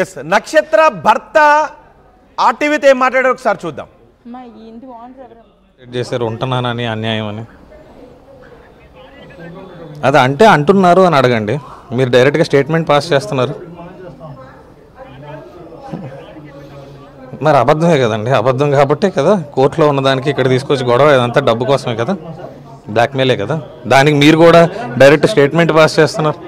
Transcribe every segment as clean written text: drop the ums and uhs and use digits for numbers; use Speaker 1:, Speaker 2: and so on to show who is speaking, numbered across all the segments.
Speaker 1: Yes నక్షత్ర భర్త ఆర్టీవీతో ఏం మాట్లాడారు ఒకసారి చూద్దాం.
Speaker 2: చేశారు ఉంటున్నానని అన్యాయం అని అది అంటే అంటున్నారు అని అడగండి. మీరు డైరెక్ట్గా స్టేట్మెంట్ పాస్ చేస్తున్నారు. మరి అబద్ధమే కదండి. అబద్ధం కాబట్టే కదా కోర్టులో ఉన్నదానికి ఇక్కడ తీసుకొచ్చి గొడవ. ఇదంతా డబ్బు కోసమే కదా, బ్లాక్మెయిలే కదా. దానికి మీరు కూడా డైరెక్ట్ స్టేట్మెంట్ పాస్ చేస్తున్నారు.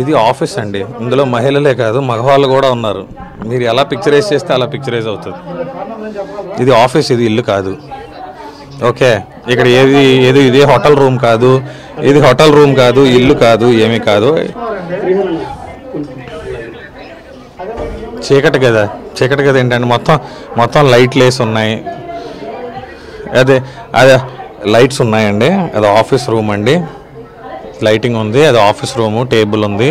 Speaker 2: ఇది ఆఫీస్ అండి, ఇందులో మహిళలే కాదు మగవాళ్ళు కూడా ఉన్నారు. మీరు ఎలా పిక్చరైజ్ చేస్తే అలా పిక్చరైజ్ అవుతుంది. ఇది ఆఫీస్, ఇది ఇల్లు కాదు. ఓకే, ఇక్కడ ఏది ఇది హోటల్ రూమ్ కాదు, ఇది హోటల్ రూమ్ కాదు, ఇల్లు కాదు, ఏమీ కాదు. చీకటి కదా, చీకటి కదా ఏంటంటే మొత్తం లైట్లు వేసి ఉన్నాయి. అదే లైట్స్ ఉన్నాయండి. అది ఆఫీస్ రూమ్ అండి, లైటింగ్ ఉంది. అది ఆఫీస్ రూము, టేబుల్ ఉంది,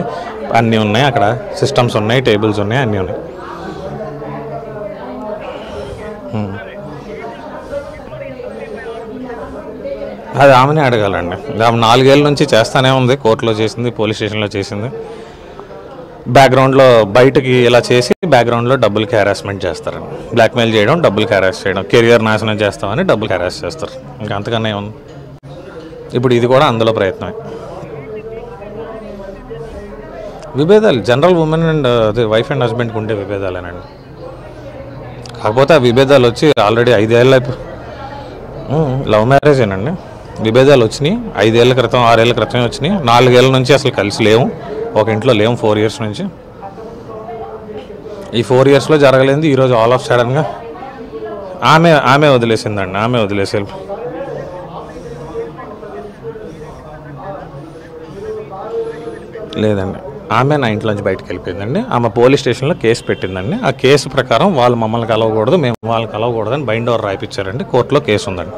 Speaker 2: అన్నీ ఉన్నాయి. అక్కడ సిస్టమ్స్ ఉన్నాయి, టేబుల్స్ ఉన్నాయి, అన్నీ ఉన్నాయి. అది ఆమెనే అడగాలండి. ఆమె 4 ఏళ్ళ నుంచి చేస్తానే ఉంది. కోర్టులో చేసింది, పోలీస్ స్టేషన్లో చేసింది. బ్యాక్గ్రౌండ్లో బయటకి ఇలా చేసి బ్యాక్గ్రౌండ్లో డబ్బులకి హెరాస్మెంట్ చేస్తారండి. బ్లాక్మెయిల్ చేయడం, డబ్బులకి హెరాస్ చేయడం, కెరియర్ నాశనం చేస్తామని డబ్బులకి హెరాస్ చేస్తారు. ఇంకా అంతకన్నా ఏముంది. ఇప్పుడు ఇది కూడా అందులో ప్రయత్నమే. విభేదాలు జనరల్ ఉమెన్ అండ్ అదే వైఫ్ అండ్ హస్బెండ్కి ఉండే విభేదాలేనండి. కాకపోతే ఆ విభేదాలు వచ్చి ఆల్రెడీ 5 ఏళ్ళ లవ్ మ్యారేజేనండి. విభేదాలు వచ్చినాయి 5 ఏళ్ళ క్రితం, 6 ఏళ్ళ క్రితమే వచ్చినాయి. 4 ఏళ్ళ నుంచి అసలు కలిసి లేవు, ఒక ఇంట్లో లేవు 4 ఇయర్స్ నుంచి. ఈ 4 ఇయర్స్లో జరగలేదు. ఈరోజు ఆల్ ఆఫ్ సడన్గా ఆమె వదిలేసిందండి. ఆమె వదిలేసి లేదండి, ఆమె నా ఇంట్లోంచి బయటకు వెళ్ళిపోయిందండి. ఆమె పోలీస్ స్టేషన్లో కేసు పెట్టిందండి. ఆ కేసు ప్రకారం వాళ్ళు మమ్మల్ని కలవకూడదు, మేము వాళ్ళని కలవకూడదు అని బైండ్ ఓవర్ రాయిపించారండి. కోర్టులో కేసు ఉందండి.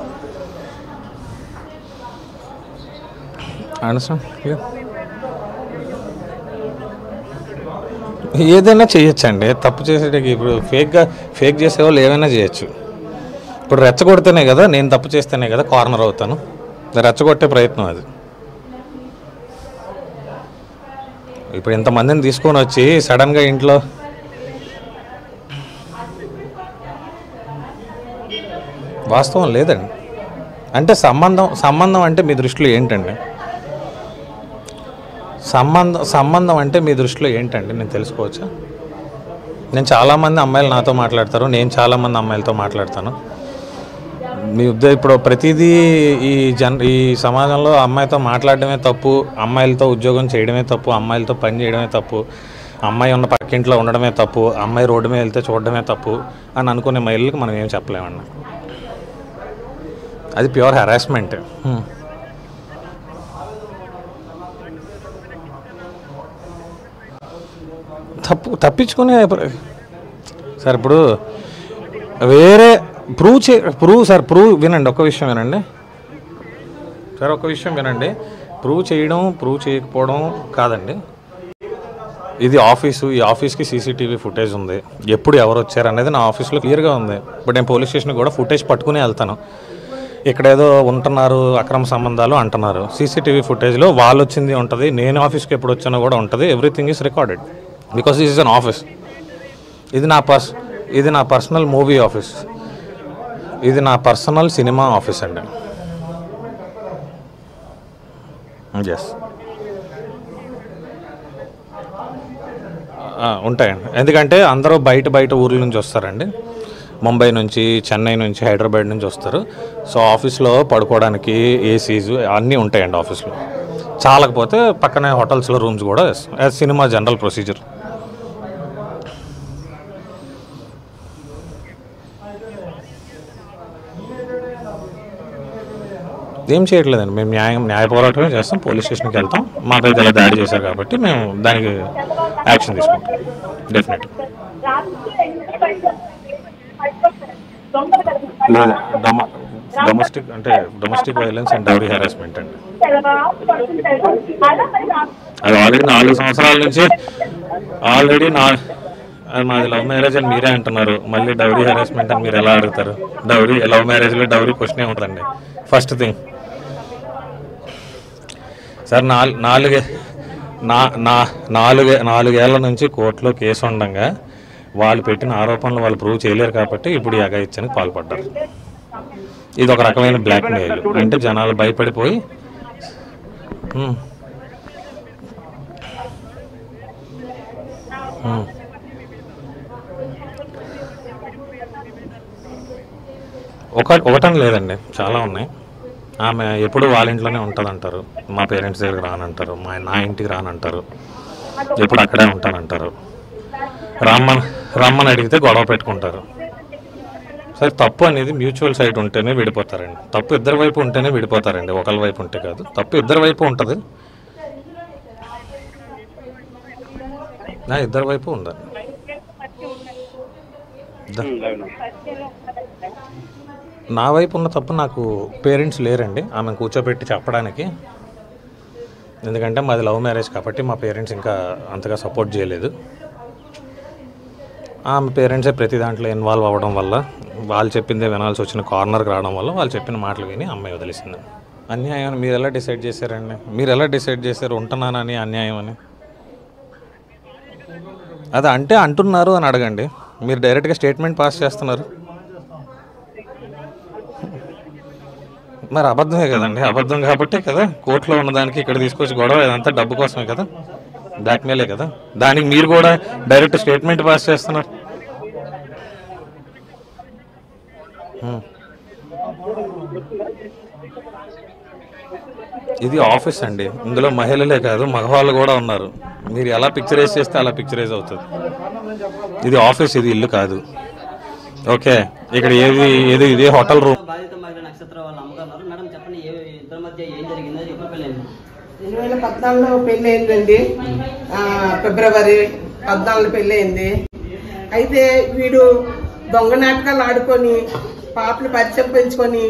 Speaker 2: ఏదైనా చేయొచ్చండి. తప్పు చేసేటికి ఇప్పుడు ఫేక్ చేసేవాళ్ళు ఏమైనా చేయొచ్చు. ఇప్పుడు రెచ్చగొడితేనే కదా, నేను తప్పు చేస్తేనే కదా కార్నర్ అవుతాను. రెచ్చగొట్టే ప్రయత్నం అది. ఇప్పుడు ఇంతమందిని తీసుకొని వచ్చి సడన్గా ఇంట్లో వాస్తవం లేదండి. అంటే సంబంధం అంటే మీ దృష్టిలో ఏంటండి? సంబంధం అంటే మీ దృష్టిలో ఏంటండి? నేను తెలుసుకోవచ్చా? నేను చాలామంది అమ్మాయిలు నాతో మాట్లాడతారు, నేను చాలామంది అమ్మాయిలతో మాట్లాడతాను. మీ ఇప్పుడు ప్రతిదీ ఈ సమాజంలో అమ్మాయితో మాట్లాడడమే తప్పు, అమ్మాయిలతో ఉద్యోగం చేయడమే తప్పు, అమ్మాయిలతో పని చేయడమే తప్పు, అమ్మాయి ఉన్న పక్కింట్లో ఉండడమే తప్పు, అమ్మాయి రోడ్డు మీద వెళ్తే చూడడమే తప్పు అని అనుకునే మహిళలకు మనం ఏం చెప్పలేమన్నా. అది ప్యూర్ హెరాస్మెంట్. తప్పించుకునే సార్. ఇప్పుడు వేరే ప్రూవ్ వినండి, ఒక్క విషయం వినండి సార్, ఒక్క విషయం వినండి. ప్రూవ్ చేయడం, ప్రూవ్ చేయకపోవడం కాదండి. ఇది ఆఫీసు, ఈ ఆఫీస్కి సీసీటీవీ ఫుటేజ్ ఉంది. ఎప్పుడు ఎవరు వచ్చారు అనేది నా ఆఫీస్లో క్లియర్గా ఉంది. బట్ నేను పోలీస్ స్టేషన్కి కూడా ఫుటేజ్ పట్టుకుని వెళ్తాను. ఇక్కడ ఏదో ఉంటున్నారు, అక్రమ సంబంధాలు అంటున్నారు. సీసీటీవీ ఫుటేజ్లో వాళ్ళు వచ్చింది ఉంటుంది, నేను ఆఫీస్కి ఎప్పుడు వచ్చానో కూడా ఉంటుంది. Everything is recorded because this is an office. ఇది నా పర్సనల్ మూవీ ఆఫీస్, ఇది నా పర్సనల్ సినిమా ఆఫీస్ అండి. ఎస్ ఉంటాయండి. ఎందుకంటే అందరూ బయట ఊర్ల నుంచి వస్తారండి. ముంబై నుంచి, చెన్నై నుంచి, హైదరాబాద్ నుంచి వస్తారు. సో ఆఫీస్లో పడుకోవడానికి ఏసీస్ అన్నీ ఉంటాయండి ఆఫీస్లో. చాలకపోతే పక్కనే హోటల్స్లో రూమ్స్ కూడా సినిమా జనరల్ ప్రొసీజర్. ఏం చేయట్లేదండి. మేము న్యాయ పోరాటమే చేస్తాం. పోలీస్ స్టేషన్కి వెళ్తాం. మాపై ఇలా దాడి చేశారు కాబట్టి మేము దానికి యాక్షన్ తీసుకుంటాం డెఫినెట్గా. Domestic violence and dowry harassment అండి. అది ఆల్రెడీ 4 సంవత్సరాల నుంచి మాది లవ్ మ్యారేజ్ అని మీరే అంటున్నారు. మళ్ళీ డౌరీ హెరాస్మెంట్ అని మీరు ఎలా అడుగుతారు? లవ్ మ్యారేజ్లో డౌరీ క్వశ్చనే ఉంటుందండి. ఫస్ట్ థింగ్ సార్ నాలుగేళ్ల నుంచి కోర్టులో కేసు ఉండగా వాళ్ళు పెట్టిన ఆరోపణలు వాళ్ళు ప్రూవ్ చేయలేరు కాబట్టి ఇప్పుడు ఈ అఘాయిత్యానికి పాల్పడ్డారు. ఇది ఒక రకమైన బ్లాక్మెయిల్. అంటే జనాలు భయపడిపోయి ఒకటని లేదండి, చాలా ఉన్నాయి. ఆమె ఎప్పుడు వాళ్ళ ఇంట్లోనే ఉంటుంది అంటారు, మా పేరెంట్స్ దగ్గరికి రానంటారు, నా ఇంటికి రానంటారు, ఎప్పుడు అక్కడే ఉంటానంటారు, రమ్మని అడిగితే గొడవ పెట్టుకుంటారు. సరే, తప్పు అనేది మ్యూచువల్ సైడ్ ఉంటేనే విడిపోతారండి. తప్పు ఇద్దరి వైపు ఉంటేనే విడిపోతారండి, ఒకరి వైపు ఉంటే కాదు. తప్పు ఇద్దరి వైపు ఉంటుంది, ఇద్దరి వైపు ఉందా? నా వైపు ఉన్న తప్పు నాకు పేరెంట్స్ లేరండి ఆమె కూర్చోబెట్టి చెప్పడానికి. ఎందుకంటే మాది లవ్ మ్యారేజ్ కాబట్టి మా పేరెంట్స్ ఇంకా అంతగా సపోర్ట్ చేయలేదు. ఆమె పేరెంట్సే ప్రతి దాంట్లో ఇన్వాల్వ్ అవ్వడం వల్ల, వాళ్ళు చెప్పిందే వినాల్సి వచ్చిన కార్నర్కి రావడం వల్ల వాళ్ళు చెప్పిన మాటలు విని అమ్మాయి వదిలేసింది. అన్యాయం అని మీరు ఎలా డిసైడ్ చేశారండి? మీరు ఎలా డిసైడ్ చేశారు ఉంటున్నానని అన్యాయం అని? అది అంటే అంటున్నారు అని అడగండి. మీరు డైరెక్ట్గా స్టేట్మెంట్ పాస్ చేస్తున్నారు. మరి అబద్ధమే కదండి, అబద్ధం కాబట్టే కదా కోర్టులో ఉన్నదానికి ఇక్కడ తీసుకొచ్చి గొడవ. ఇదంతా డబ్బు కోసమే కదా, బ్లాక్మెయిలే కదా. దానికి మీరు కూడా డైరెక్ట్ స్టేట్మెంట్ పాస్ చేస్తున్నారు. ఇది ఆఫీస్ అండి, ఇందులో మహిళలే కాదు మగవాళ్ళు కూడా ఉన్నారు. మీరు ఎలా పిక్చరైజ్ చేస్తే అలా పిక్చరైజ్ అవుతుంది. ఇది ఆఫీస్, ఇది ఇల్లు కాదు. ఓకే, ఇక్కడ ఏది ఇదే హోటల్ రూమ్.
Speaker 3: 2014లో పెళ్ళి అయిందండి, ఫిబ్రవరి 14 పెళ్ళి అయింది. అయితే వీడు దొంగ నాటకాలు ఆడుకొని పాపని పరిచయం పెంచుకొని,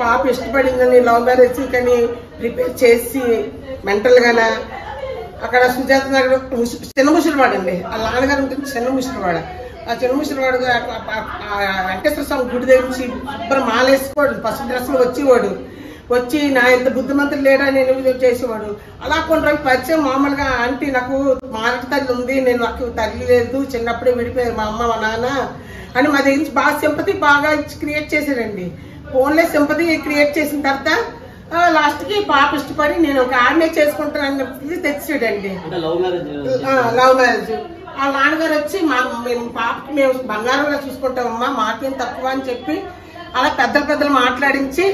Speaker 3: పాప ఇష్టపడిందని లవ్ మ్యారేజ్ కానీ ప్రిపేర్ చేసి మెంటల్గానే అక్కడ సుజాత నగర్ చిన్న ముసలివాడు అండి, ఆ నాన్నగారు ఉంటుంది చిన్న ముసలివాడ. ఆ చిన్న ముసలివాడు వెంకటేశ్వర స్వామి గుడి దగ్గర నుంచి శుభ్రం మాలేసుకోడు, పసుపు డ్రెస్సులు వచ్చి నా ఎంత బుద్ధిమంతులు లేడా నేను చేసేవాడు. అలా కొన్ని రోజులు పరిచయం మామూలుగా ఆంటీ నాకు మారటి తల్లి ఉంది, నాకు తల్లి లేదు, చిన్నప్పుడే విడిపోయారు మా అమ్మ మా నాన్న అని మా దగ్గర నుంచి బాగా సింపతి బాగా క్రియేట్ చేశారండి. ఫోన్లే సింపతి క్రియేట్ చేసిన తర్వాత లాస్ట్కి పాప ఇష్టపడి నేను ఒక ఆమె చేసుకుంటానని చెప్పి తెచ్చాడండి. Love marriage. వాళ్ళ నాన్నగారు వచ్చి పాపకి మేము బంగారంలో చూసుకుంటామమ్మా, మాకేం తక్కువ అని చెప్పి అలా పెద్దలు మాట్లాడించి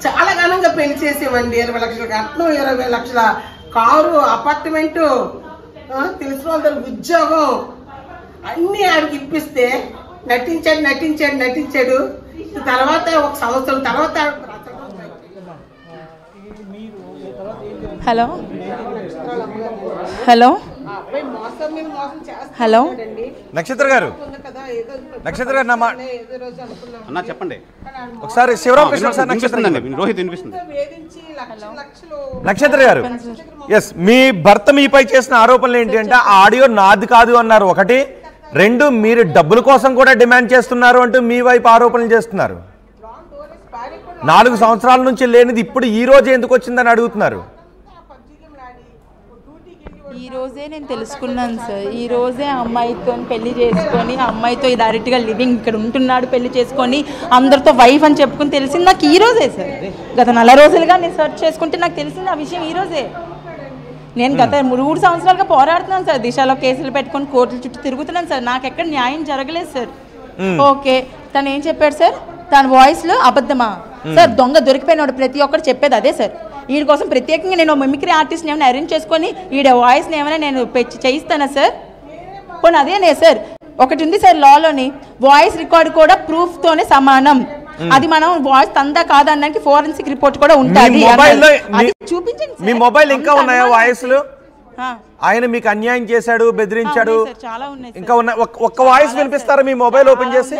Speaker 3: చాలా ఘనంగా పెళ్లి చేసేవండి. 20 లక్షల కట్నం, 20 లక్షల కారు, అపార్ట్మెంటు, తెలిసిన వాళ్ళ ఉద్యోగం అన్ని ఆడికి ఇప్పిస్తే నటించాడు. తర్వాత 1 సంవత్సరం తర్వాత
Speaker 4: హలో హలో
Speaker 1: నక్షత్ర గారు
Speaker 5: అన్నా చెప్పండి
Speaker 1: ఒకసారి. శివరామకృష్ణ సార్,
Speaker 5: రోహిత్ వినిపిస్తుంది.
Speaker 1: నక్షత్ర గారు, ఎస్, మీ భర్త మీపై చేసిన ఆరోపణలు ఏంటి అంటే ఆ ఆడియో నాది కాదు అన్నారు ఒకటి, 2 మీరు డబ్బుల కోసం కూడా డిమాండ్ చేస్తున్నారు అంటూ మీ వైపు ఆరోపణలు చేస్తున్నారు. 4 సంవత్సరాల నుంచి లేనిది ఇప్పుడు ఈ రోజు ఎందుకు వచ్చిందని అడుగుతున్నారు.
Speaker 4: ఈ రోజే నేను తెలుసుకున్నాను సార్. ఈ రోజే అమ్మాయితో పెళ్లి చేసుకొని, అమ్మాయితో డైరెక్ట్గా లివింగ్ ఇక్కడ ఉంటున్నాడు, పెళ్లి చేసుకొని అందరితో వైఫ్ అని చెప్పుకుని తెలిసింది నాకు ఈ రోజే సార్. గత 4 రోజులుగా నేను సెర్చ్ చేసుకుంటే నాకు తెలిసింది ఆ విషయం ఈ రోజే. నేను గత 3 సంవత్సరాలుగా పోరాడుతున్నాను సార్, దిశలో కేసులు పెట్టుకొని కోర్టుల చుట్టూ తిరుగుతున్నాను సార్. నాకు ఎక్కడ న్యాయం జరగలేదు సార్. ఓకే, తను ఏం చెప్పాడు సార్, తన వాయిస్లో అబద్ధమా సార్? దొంగ దొరికిపోయినాడు ప్రతి ఒక్కరు చెప్పేది అదే సార్. వీడి కోసం ప్రత్యేకంగా నేను మిమిక్రీ ఆర్టిస్ట్ని ఏమైనా అరేంజ్ చేసుకొని వీడి వాయిస్ని ఏమైనా నేను చేయిస్తానా సార్? పోనీ అదేనే సార్, ఒకటి ఉంది సార్ లాలోని, వాయిస్ రికార్డ్ కూడా ప్రూఫ్తోనే సమానం. అది మనం వాయిస్ తందా కాదనడానికి ఫోరెన్సిక్ రిపోర్ట్ కూడా ఉంటుంది. చూపించండి.
Speaker 1: మీ మొబైల్ ఇంకా ఉన్నాయా వాయిస్లు? ఆయన మీకు అన్యాయం చేశాడు, బెదిరించాడు, ఇంకా ఉన్నాయి. ఒక్క వాయిస్ వినిపిస్తారా మీ మొబైల్ ఓపెన్ చేసి?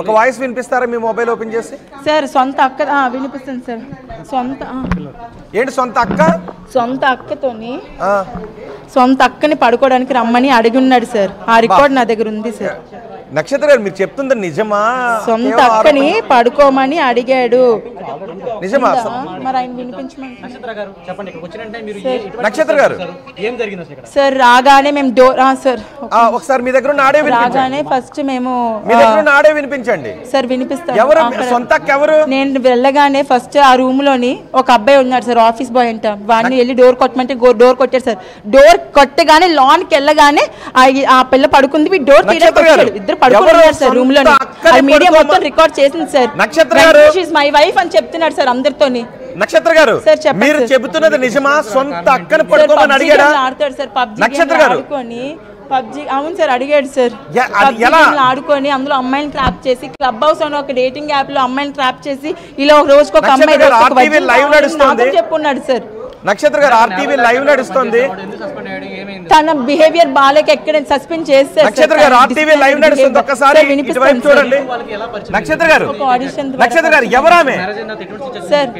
Speaker 1: ఒక వాయిస్ వినిపిస్తారా మీ మొబైల్ ఓపెన్ చేసి?
Speaker 4: సార్ సొంత అక్క వినిపిస్తుంది సార్.
Speaker 1: ఏంటి సొంత అక్క?
Speaker 4: సొంత అక్కతోని సొంత అక్కని పడుకోవడానికి రమ్మని అడిగి ఉన్నాడు సార్. ఆ రికార్డ్ నా దగ్గర ఉంది సార్.
Speaker 1: నక్షత్ర గారు, మీరు చెప్తుంది నిజమా?
Speaker 4: సొంత అక్కని పడుకోమని అడిగాడు.
Speaker 1: నిజమా
Speaker 4: మరి ఆయన వినిపించమని
Speaker 6: నక్షత్ర గారు చెప్పండి, ఇక్కడికి వచ్చినంటే మీరు
Speaker 1: నక్షత్ర గారు
Speaker 6: ఏం జరిగింది అసలు ఇక్కడ?
Speaker 4: సార్ రాగానే మేము డోర్ సార్
Speaker 1: ఒకసారి మీ దగ్గర ఉన్న ఆడియో
Speaker 4: రాగానే ఫస్ట్ మేము
Speaker 1: మీ దగ్గర ఉన్న ఆడియో వినిపించండి
Speaker 4: సార్ వినిపిస్తాను.
Speaker 1: ఎవరు సొంత ఎవరు?
Speaker 4: నేను వెళ్ళగానే ఫస్ట్ ఆ రూమ్ లోని ఒక అబ్బాయి ఉన్నాడు సార్, ఆఫీస్ బాయ్ అంట. వాడిని వెళ్ళి డోర్ కొట్టమంటే డోర్ కొట్టాడు సార్. డోర్ కొట్టగానే లాన్ కి వెళ్ళగానే ఆ పిల్ల పడుకుంది, డోర్ తీయడానికి ఇద్దరు పడుకున్నారు సార్ రూమ్ లోని. మీడియా మొత్తం రికార్డ్ చేసింది సార్. మై వైఫ్ అని చెప్తున్నాడు సార్ అందరితోని.
Speaker 1: నక్షత్ర గారు మీరు చెబుతున్నది నిజమా? సొంత అక్కని పడుకోమని అడిగాడా?
Speaker 4: ఆడతాడు సార్
Speaker 1: నక్షత్ర గారు
Speaker 4: ఆడుకొని పబ్జి. అవును సార్ అడిగాడు సార్. ఆడుకొని అందులో అమ్మాయిని ట్రాప్ చేసి క్లబ్ హౌస్ అని ఒక డేటింగ్ యాప్ లో అమ్మాయిని ట్రాప్ చేసి ఇలా ఒక రోజుకి ఒక అమ్మాయి చెప్పున్నాడు సార్.
Speaker 1: నక్షత్ర గారు ఆర్టీవీ లైవ్ నడుస్తుంది,
Speaker 4: తన బిహేవియర్ బాలేక ఎక్కడ సస్పెండ్ చేస్తారు.
Speaker 1: నక్షత్ర గారు ఆర్టీవీ లైవ్ నడుస్తుంది, ఒక్కసారి ఇటువైపు చూడండి. నక్షత్ర గారు నక్షత్ర గారు ఎవరామె?
Speaker 4: సార్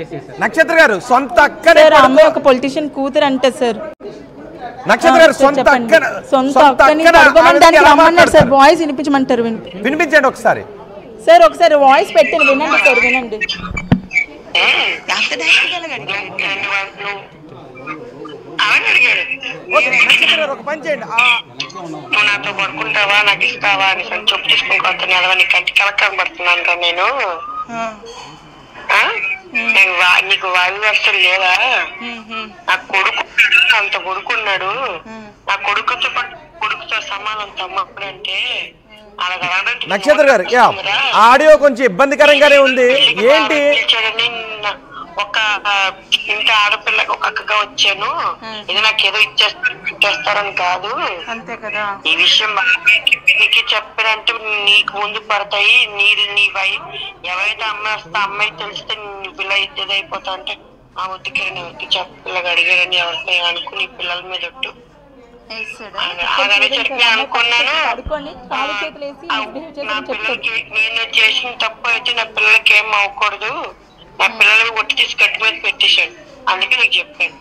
Speaker 1: నక్షత్ర గారు సొంత అక్కనే
Speaker 4: అమ్మాయి ఒక పొలిటీషియన్ కూతురు అంటే సార్.
Speaker 1: నక్షత్ర గారు సొంత
Speaker 4: అక్కని పడుకోమని రమ్మన్నారు సార్. వాయిస్ వినిపించమంటారు,
Speaker 1: వినిపించండి ఒకసారి
Speaker 4: సార్. ఒకసారి వాయిస్ పెట్టండి, వినండి సార్, వినండి.
Speaker 1: ఒక పని చేయండి,
Speaker 7: నువ్వు నాతో పడుకుంటావా, నాకు ఇస్తావా అని చెప్పు తీసుకుని ఎదవని కంటి కలెక్టర్ పడుతున్నాను నేను. నీకు వాయు వ్యవస్థలు లేవా? నా కొడుకు అంత కొడుకున్నాడు, నా కొడుకుతో సమానం తమ్ముడంటే
Speaker 1: నక్షత్ర గారు ఆడియో కొంచెం ఇబ్బందికరంగానే ఉంది. ఏంటి
Speaker 7: ఒక ఇంత ఆడపిల్లకి ఒక అక్కగా వచ్చాను, ఇది నాకు ఏదో ఇచ్చేస్తారని కాదు.
Speaker 4: అంతే కదా,
Speaker 7: ఈ విషయం నీకు చెప్పారంటే నీకు ముందు పడతాయి. నీ ఎవరైతే అమ్మాయి వస్తే అమ్మాయి తెలిస్తే నువ్వు ఇలా ఇద్దరైపోతా అంటే ఆ ఒత్తికి చెప్పిల్లగా అడిగారని ఎవరితో అనుకుని పిల్లల మీద ఒట్టు అలాగనే చెప్పి అనుకున్నాను. నా పిల్లలకి నేను చేసిన తప్పు అయితే నా పిల్లలకి ఏం అవ్వకూడదు, నా పిల్లలకి ఒట్టి తీసి గట్టి మీద పెట్టేశాడు, అందుకే నీకు చెప్పాను.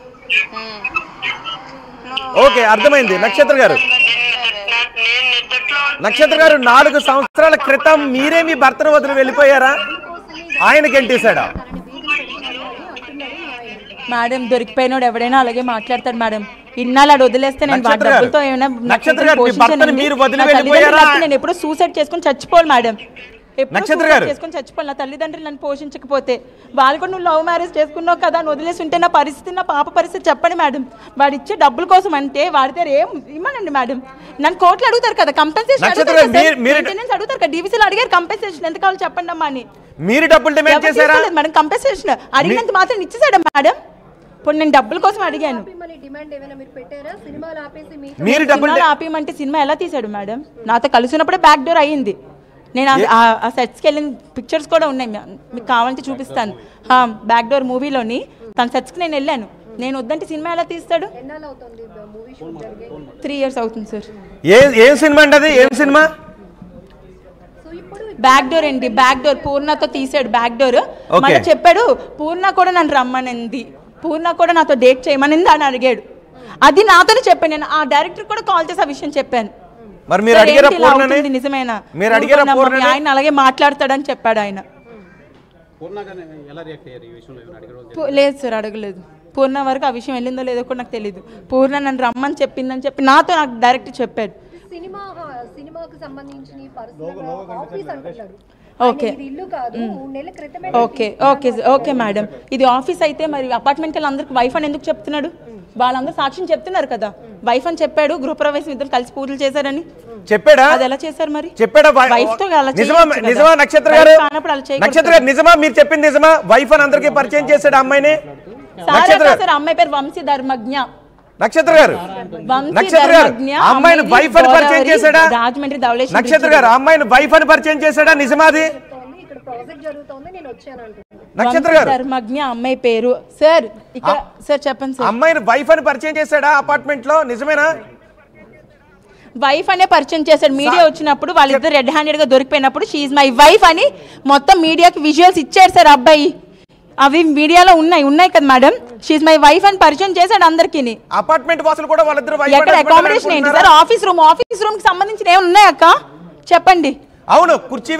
Speaker 1: ఓకే అర్థమైంది నక్షత్ర గారు. నక్షత్ర గారు 4 సంవత్సరాల క్రితం మీరే మీ భర్తను వదిలి వెళ్ళిపోయారా? ఆయనకి ఎంటేశాడా?
Speaker 4: మేడం దొరికిపోయినోడు ఎవడైనా అలాగే మాట్లాడతాడు మేడం. ఇన్నాళ్ళు అది వదిలేస్తే నేను డబ్బులతో ఏమైనా నేను ఎప్పుడూ సూసైడ్ చేసుకుని చచ్చిపోవాలి మేడం. చేసుకుని చచ్చిపోవాలి. నా తల్లిదండ్రులు నన్ను పోషించకపోతే వాళ్ళు కూడా నువ్వు లవ్ మ్యారేజ్ చేసుకున్నావు కదా అని వదిలేసి ఉంటే నా పరిస్థితి, నా పాప పరిస్థితి చెప్పండి మేడం. వాడు ఇచ్చే డబ్బుల కోసం అంటే వాడితే ఏం ఇవ్వనండి మేడం. నన్ను కోట్లు అడుగుతారు కదా, కంపెన్సేషన్ అడుగుతారు కదా, డీవీసీలో అడిగారు కంపెన్సేషన్ ఎంత కావాలో చెప్పండి అమ్మా అని.
Speaker 1: మీరు డబ్బులు డిమాండ్ చేశారా
Speaker 4: మేడం? కంపెన్సేషన్ అడిగినంత మాత్రం ఇచ్చేసాడా మేడం? ఇప్పుడు నేను డబ్బుల కోసం అడిగాను. సినిమాలు ఆపేయమంటే సినిమా ఎలా తీసాడు మేడం? నాతో కలిసినప్పుడే బ్యాక్ డోర్ అయ్యింది. నేను ఆ సెట్స్కి వెళ్ళిన పిక్చర్స్ కూడా ఉన్నాయి, మీకు కావాలంటే చూపిస్తాను. బ్యాక్ డోర్ మూవీలోని తన సెట్స్కి నేను వెళ్ళాను. నేను వద్దంటే సినిమా ఎలా తీస్తాడు? 3 years అవుతుంది సార్.
Speaker 1: ఏం సినిమా అండి అది? ఏం సినిమా?
Speaker 4: బ్యాక్ డోర్ అండి, బ్యాక్ డోర్. పూర్ణతో తీసాడు బ్యాక్ డోర్. మళ్ళీ చెప్పాడు పూర్ణ కూడా నన్ను రమ్మనింది, పూర్ణ కూడా నాతో డేట్ చేయమనింది అని అడిగాడు. అది నాతోనే చెప్పాను. నేను ఆ డైరెక్టర్ కూడా కాల్ చేసి ఆ విషయం చెప్పాను.
Speaker 1: మరి మీరు అడిగారా పూర్ణని?
Speaker 4: నిజమేనా?
Speaker 1: మీరు అడిగారా పూర్ణని?
Speaker 4: ఆయన అలాగే మాట్లాడతాడని చెప్పాడు ఆయన. లేదు సార్ అడగలేదు. పూర్ణ వరకు ఆ విషయం వెళ్ళిందో లేదో కూడా నాకు తెలియదు. పూర్ణ నన్ను రమ్మని చెప్పిందని చెప్పి నాతో నాకు డైరెక్ట్ చెప్పాడు. Okay okay okay okay madam, ఇది ఆఫీస్ అయితే మరి అపార్ట్మెంట్ అందరికి వైఫ్ అని ఎందుకు చెప్తున్నాడు? వాళ్ళందరూ సాక్ష్యం చెప్తున్నారు కదా, వైఫ్ అని చెప్పాడు. గృహప్రవేశం ఇద్దరు కలిసి పూజలు చేశారని చెప్పాడా? అది ఎలా చేశారు మరి? చెప్పాడా వైఫ్ తో?
Speaker 1: నిజమా నక్షత్ర గారు? నక్షత్ర గారు నిజమా మీరు చెప్పింది నిజమా? వైఫ్ అని అందరికీ పరిచయం చేశాడు అమ్మాయిని?
Speaker 4: అమ్మాయి పేరు వంశీ ధర్మజ్ఞ.
Speaker 1: నక్షత్ర గారు నక్షత్ర గారు అమ్మాయిని వైఫ్ అని పరిచయం చేశాడా?
Speaker 4: రాజమండ్రి ధవళేశ్వరి.
Speaker 1: నక్షత్ర గారు అమ్మాయిని వైఫ్ అని పరిచయం చేశాడా? నిజమాది? నక్షత్ర గారు
Speaker 4: ధర్మజ్ఞ అమ్మాయి పేరు సార్. ఇక్కడ సార్ చెప్పండి సార్.
Speaker 1: అమ్మాయిని వైఫ్ అని పరిచయం చేశాడా అపార్ట్మెంట్ లో? నిజమేనా?
Speaker 4: వైఫ్ అనే పరిచయం చేశాడు. మీడియా వచ్చినప్పుడు వాళ్ళిద్దరు రెడ్ హ్యాండెడ్ గా దొరికిపోయినప్పుడు షీఈ్ మై వైఫ్ అని మొత్తం మీడియాకి విజువల్స్ ఇచ్చారు సార్ అబ్బాయి. అవి మీడియాలో ఉన్నాయి కదా మేడం. షీఈ్ మై వైఫ్ అని పరిచయం చేశాడు అందరికి.
Speaker 1: అపార్ట్మెంట్ వాసులు కూడా వాళ్ళిద్దరు
Speaker 4: ఎక్కడ అకామిడేషన్ ఏంటి సార్? ఆఫీస్ రూమ్ కి సంబంధించిన ఏమైనా ఉన్నాయా అక్క చెప్పండి.
Speaker 1: అవును, కుర్చీ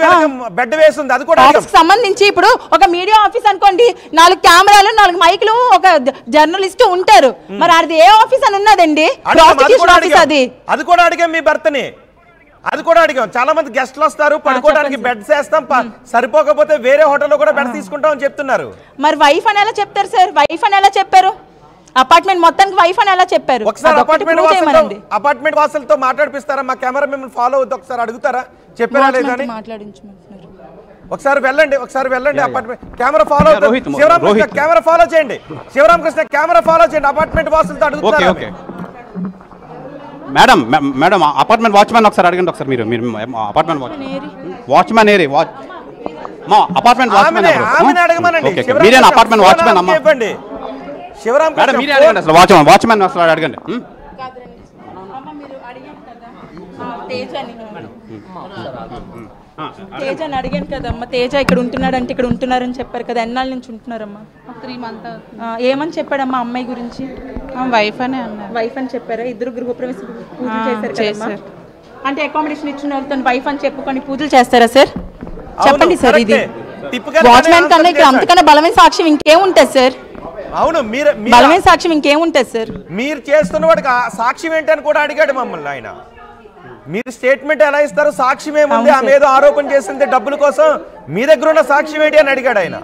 Speaker 1: బెడ్ వేస్తుంది, అది కూడా
Speaker 4: ఆఫీస్ సంబంధించి ఇప్పుడు ఒక మీడియా ఆఫీస్ అనుకోండి, 4 కెమెరాలు 4 మైకులు ఒక జర్నలిస్ట్ ఉంటారు, మరి అది ఏ ఆఫీస్ అని ఉన్నదండి?
Speaker 1: అది కూడా అడిగాం మీ భర్తని, అది కూడా అడిగాం. చాలా మంది గెస్ట్లు వస్తారు, పడుకోవడానికి బెడ్ చేస్తాం, సరిపోకపోతే వేరే హోటల్లో కూడా బెడ్ తీసుకుంటాం అని చెప్తున్నారు.
Speaker 4: మరి వైఫ్ అని ఎలా చెప్తారు సార్? వైఫ్ అని ఎలా చెప్పారు? అపార్ట్మెంట్ మొత్తానికి వైఫ్ అని ఎలా చెప్పారు?
Speaker 1: ఒకసారి అపార్ట్మెంట్ వాసులతో మాట్లాడిపిస్తారా? మా కెమెరా మిమ్మల్ని ఫాలో అవుతుంది, ఒకసారి అడుగుతారా చెప్పారా లేదా అని? ఒకసారి వెళ్ళండి అపార్ట్మెంట్ కెమెరా ఫాలో అవుతుంది. శివరామకృష్ణ కెమెరా ఫాలో చేయండి, అపార్ట్మెంట్ వాసులతో అడుగుతారా?
Speaker 5: మేడం అపార్ట్మెంట్ వాచ్మెన్ ఒకసారి అడగండి. ఒకసారి మీరు అపార్ట్మెంట్ వాచ్మెన్ ఏరి అపార్ట్మెంట్ వాచ్మెన్
Speaker 1: అడగమనండి.
Speaker 5: మీరేనా అపార్ట్మెంట్ వాచ్మెన్ అమ్మా?
Speaker 1: చెప్పండి
Speaker 5: మేడం, మీరే అడగండి అసలు వాచ్మెన్ అసలు అడగండి.
Speaker 4: తేజ అని అడిగాను కదమ్మా, తేజ ఇక్కడ ఉంటున్నాడంటే ఇక్కడ ఉంటున్నారని చెప్పారు కదా, ఎన్నాళ్ళ నుంచి ఉంటున్నారమ్మా?
Speaker 8: 3 months.
Speaker 4: ఏమని చెప్పాడమ్మా అమ్మాయి గురించి?
Speaker 8: వైఫ్ అని అన్నారు.
Speaker 4: వైఫ్ అని చెప్పారా? ఇద్దరు గృహప్రవేశ పూజలు చేశారు. అంటే అకామిడేషన్ ఇచ్చిన వాళ్ళతో వైఫ్ అని చెప్పుకొని పూజలు చేస్తారా సార్? చెప్పండి సార్. ఇది వాచ్మెన్ కన్నా ఇక్కడ అంతకన్నా బలమైన సాక్ష్యం ఇంకేముంటుంది సార్?
Speaker 1: అవును,
Speaker 4: బలమైన సాక్ష్యం ఇంకేముంటుంది సార్?
Speaker 1: మీరు చేస్తున్న వాడికి సాక్ష్యం ఏంటని కూడా అడిగాడు మమ్మల్ని ఆయన. మీరు స్టేట్మెంట్ ఎలా ఇస్తారు? సాక్ష్యం ఏముంది? ఆమె ఏదో ఆరోపణ చేసింది డబ్బుల కోసం, మీ దగ్గర ఉన్న సాక్ష్యం ఏంటి అని అడిగాడు ఆయన.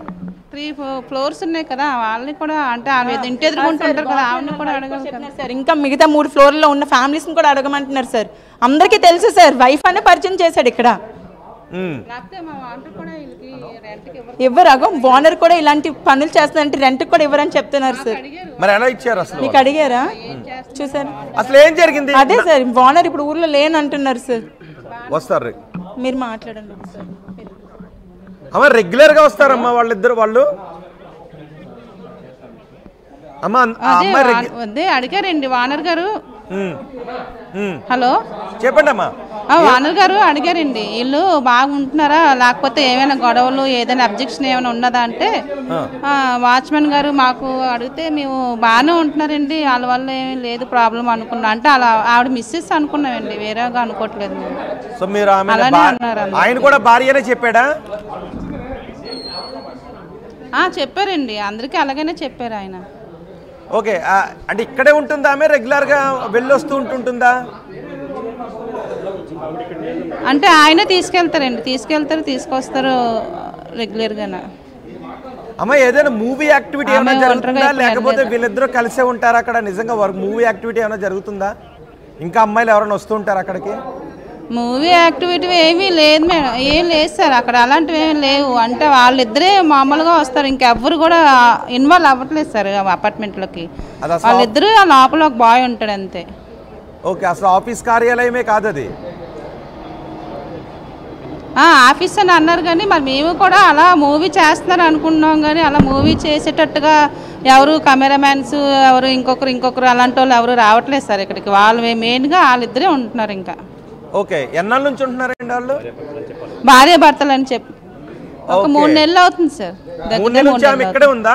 Speaker 8: 3 floors ఉన్నాయి కదా, వాళ్ళని కూడా అంటే ఆమె ఇంటి ఎదుర్కొంటుంటారు కదా, ఆమెను కూడా అడగలుగుతారు
Speaker 4: సార్. ఇంకా మిగతా 3 floorలో ఉన్న ఫ్యామిలీస్ కూడా అడగమంటున్నారు సార్. అందరికీ తెలుసు సార్, వైఫ్ అనే పరిచయం చేశాడు ఇక్కడ. ఇవ్వరు, ఓనర్ కూడా ఇలాంటి పనులు చేస్తారంటే రెంట్ కూడా ఇవ్వరని చెప్తున్నారు సార్.
Speaker 1: మరి ఎలా ఇచ్చారు అసలు?
Speaker 4: మీకు అడిగారా? చూసారు
Speaker 1: అసలు ఏం జరిగింది?
Speaker 4: అదే సార్, ఓనర్ ఇప్పుడు ఊర్లో లేని అంటున్నారు సార్.
Speaker 1: వస్తారు,
Speaker 4: మీరు మాట్లాడండి సార్.
Speaker 1: అమ్మ రెగ్యులర్ గా వస్తారమ్మా వాళ్ళిద్దరు? వాళ్ళు
Speaker 8: అదే అడిగారండి వానర్ గారు. హలో
Speaker 1: చెప్పండి అమ్మా.
Speaker 8: వానర్ గారు అడిగారండి, వీళ్ళు బాగుంటున్నారా, లేకపోతే ఏమైనా గొడవలు ఏదైనా అబ్జెక్షన్ ఏమైనా ఉన్నదా అంటే, వాచ్మెన్ గారు మాకు అడిగితే మేము బాగానే ఉంటున్నారండి, వాళ్ళ వల్ల ఏమీ లేదు ప్రాబ్లం అనుకున్నా అంటే, అలా ఆవిడ మిస్సెస్ అనుకున్నామండి, వేరేగా అనుకోవట్లేదు.
Speaker 1: సో మీరు ఆయన కూడా భార్యనే చెప్పాడా?
Speaker 8: చెప్పారండి, అందరికీ అలాగనే చెప్పారు ఆయన.
Speaker 1: ఓకే, అంటే ఇక్కడే ఉంటుందా ఆమె? రెగ్యులర్ గా వెళ్ళొస్తూ ఉంటుందా?
Speaker 8: అంటే ఆయన తీసుకెళ్తారు, తీసుకొస్తారు రెగ్యులర్ గా.
Speaker 1: అమ్మ ఏదైనా మూవీ యాక్టివిటీ ఏమైనా జరుగుతుందా, లేకపోతే వీళ్ళిద్దరూ కలిసే ఉంటారా అక్కడ? నిజంగా మూవీ యాక్టివిటీ ఏమైనా జరుగుతుందా? ఇంకా అమ్మాయిలు ఎవరైనా వస్తూ ఉంటారు అక్కడికి?
Speaker 8: మూవీ యాక్టివిటీ ఏమీ లేదు మేడం, ఏం లేదు సార్ అక్కడ, అలాంటివి ఏమీ లేవు. అంటే వాళ్ళిద్దరే మామూలుగా వస్తారు, ఇంకెవ్వరు కూడా ఇన్వాల్వ్ అవ్వట్లేదు సార్ అపార్ట్మెంట్లోకి. వాళ్ళిద్దరూ లోపల ఒక బాయ్ ఉంటాడు అంతే.
Speaker 1: ఓకే, అసలు ఆఫీస్ కార్యాలయమే కాదు అది?
Speaker 8: ఆఫీస్ అని అన్నారు కానీ మరి మేము కూడా అలా మూవీ చేస్తున్నారు అనుకున్నాం, కానీ అలా మూవీ చేసేటట్టుగా ఎవరు కెమెరామ్యాన్స్ ఎవరు ఇంకొకరు అలాంటి వాళ్ళు ఎవరు రావట్లేదు సార్ ఇక్కడికి. వాళ్ళు మెయిన్గా వాళ్ళిద్దరే ఉంటున్నారు. ఇంకా
Speaker 1: ఓకే, ఎన్నాళ్ళ నుంచి ఉంటున్నారండి వాళ్ళు?
Speaker 8: భార్య భర్తలు అని చెప్పి ఒక 3 నెలలు అవుతుంది సార్.
Speaker 1: 3 నెలల నుంచి ఆమె ఇక్కడే ఉందా?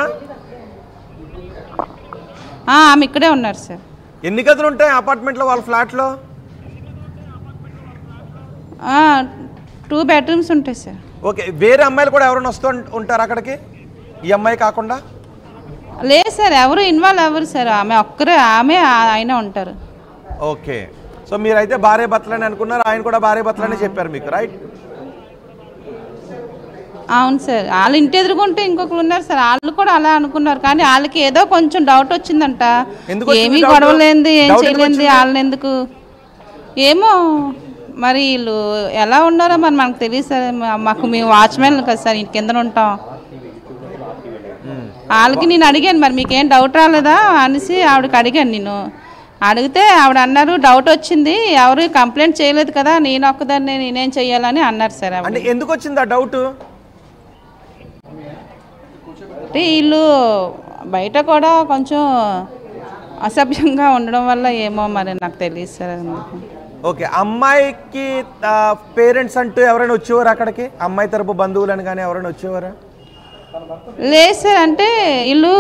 Speaker 8: ఆమె ఇక్కడే ఉన్నారు సార్.
Speaker 1: ఎన్ని గదులు ఉంటాయి అపార్ట్మెంట్లో వాళ్ళ ఫ్లాట్లో?
Speaker 8: 2 bedrooms ఉంటాయి సార్.
Speaker 1: ఓకే, వేరే అమ్మాయిలు కూడా ఎవరైనా వస్తూ ఉంటారు అక్కడికి ఈ అమ్మాయి కాకుండా?
Speaker 8: లేదు సార్, ఎవరు ఇన్వాల్వ్ అవ్వరు సార్, ఆమె ఒక్కరే, ఆయన ఉంటారు.
Speaker 1: ఓకే, సో మీరైతే భార్య భర్తలని అనుకున్నారు, ఆయన కూడా భార్య భర్తలని చెప్పారు మీకు, రైట్?
Speaker 8: అవును సార్, వాళ్ళు ఇంటి ఎదురుకుంటే ఇంకొకరు ఉన్నారు సార్, వాళ్ళు కూడా అలా అనుకున్నారు, కానీ వాళ్ళకి ఏదో కొంచెం డౌట్ వచ్చిందంట. ఏమీ గొడవలేంది, ఏం చేయలేంది, వాళ్ళని ఎందుకు ఏమో మరి వీళ్ళు ఎలా ఉన్నారో మరి మనకు తెలియదు సార్. మేము వాచ్మెన్ కదా సార్, ఇంటి కింద ఉంటాం. వాళ్ళకి నేను అడిగాను, మరి మీకేం డౌట్ రాలేదా అనేసి ఆవిడకి అడిగాను. నేను అడిగితే ఆవిడ అన్నారు, డౌట్ వచ్చింది, ఎవరు కంప్లైంట్ చేయలేదు కదా, నేను ఒక్కదాన్ని నేనేం చెయ్యాలని అన్నారు సార్.
Speaker 1: అంటే ఎందుకు వచ్చింది ఆ డౌట్?
Speaker 8: అంటే వీళ్ళు బయట కూడా కొంచెం అసభ్యంగా ఉండడం వల్ల ఏమో మరి నాకు తెలియదు సార్.
Speaker 1: ఓకే, అమ్మాయికి పేరెంట్స్ అంటూ ఎవరైనా వచ్చేవారు అక్కడికి? అమ్మాయి తరపు బంధువులని కానీ ఎవరైనా వచ్చేవారా?
Speaker 8: లేదు సార్, అంటే వీళ్ళు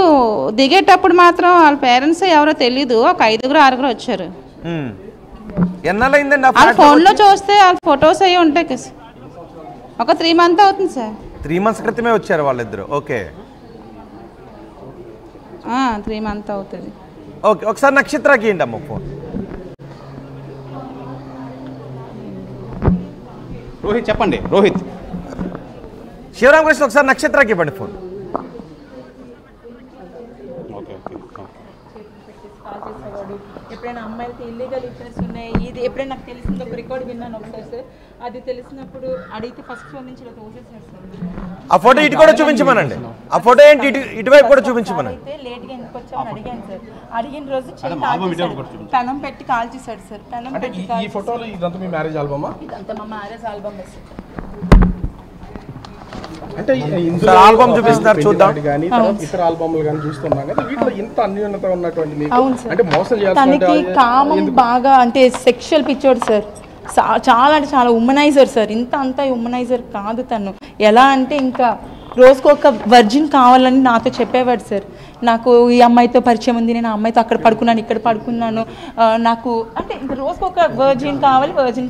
Speaker 8: దిగేటప్పుడు మాత్రం వాళ్ళ పేరెంట్స్ ఎవరో తెలీదు, ఒక 5-6 వచ్చారు.
Speaker 1: ఎన్నాళ్ళైందండి?
Speaker 8: వాళ్ళ ఫోన్లో చూస్తే వాళ్ళ ఫొటోస్ అవి ఉంటాయి కదా సార్. ఒక 3 months అవుతుంది సార్.
Speaker 1: 3 months క్రితమే వచ్చారు వాళ్ళిద్దరు. ఓకే
Speaker 8: 3 months అవుతుంది.
Speaker 1: ఓకే ఒకసారి నక్షత్రకి ఏంటి అమ్మ ఫోన్.
Speaker 5: రోహిత్ చెప్పండి. రోహిత్
Speaker 1: శివరామకృష్ణ ఒకసారి నక్షత్రకి ఇవ్వండి ఫోన్.
Speaker 4: ఎప్పుడైనా అమ్మాయిలకి ఇల్లీగల్ ఇన్సూరెన్స్ ఉన్నాయి, ఇది ఎప్పుడైనా నాకు తెలిసింది ఒక రికార్డ్ విన్నాను ఒకసారి సార్. అది తెలిసినప్పుడు అడిగితే ఫస్ట్ ఫోన్ నుంచి ఇలా తోసేసారు సార్.
Speaker 1: ఆ ఫోటో ఇటు కూడా చూపించమనండి. ఆ ఫోటో ఏంటి ఇటువైపు కూడా చూపించమనండి.
Speaker 4: అయితే లేట్గా ఎందుకు వచ్చామని అడిగాను సార్. అడిగిన రోజు పెనం పెట్టి కాల్ చేశాడు సార్. పెనం పెట్టి
Speaker 9: ఈ ఫోటోలు ఇదంతా మీ మ్యారేజ్ ఆల్బమా?
Speaker 4: ఇదంతా మా మ్యారేజ్ ఆల్బమ్ సార్.
Speaker 9: అంటే ఇందులో
Speaker 1: ఆల్బమ్ చూపిస్తున్నారు చూద్దాం.
Speaker 9: కానీ ఇతర ఆల్బమ్లు కానీ చూస్తున్నాం కదా, వీటిలో ఇంత అన్యోన్యత ఉన్నటువంటి మీకు అంటే మోసం
Speaker 4: తనకి కామం బాగా అంటే సెక్షువల్ పిచ్చోడు సార్. చాలా అంటే చాలా ఉమ్మనైజర్ సార్. ఇంత అంతా ఉమ్మనైజర్ కాదు తను. ఎలా అంటే ఇంకా రోజుకు ఒక వర్జిన్ కావాలని నాతో చెప్పేవాడు సార్. నాకు ఈ అమ్మాయితో పరిచయం ఉంది, నేను ఆ అమ్మాయితో అక్కడ పడుకున్నాను, ఇక్కడ పడుకున్నాను, నాకు అంటే ఇంకా రోజుకు ఒక వర్జిన్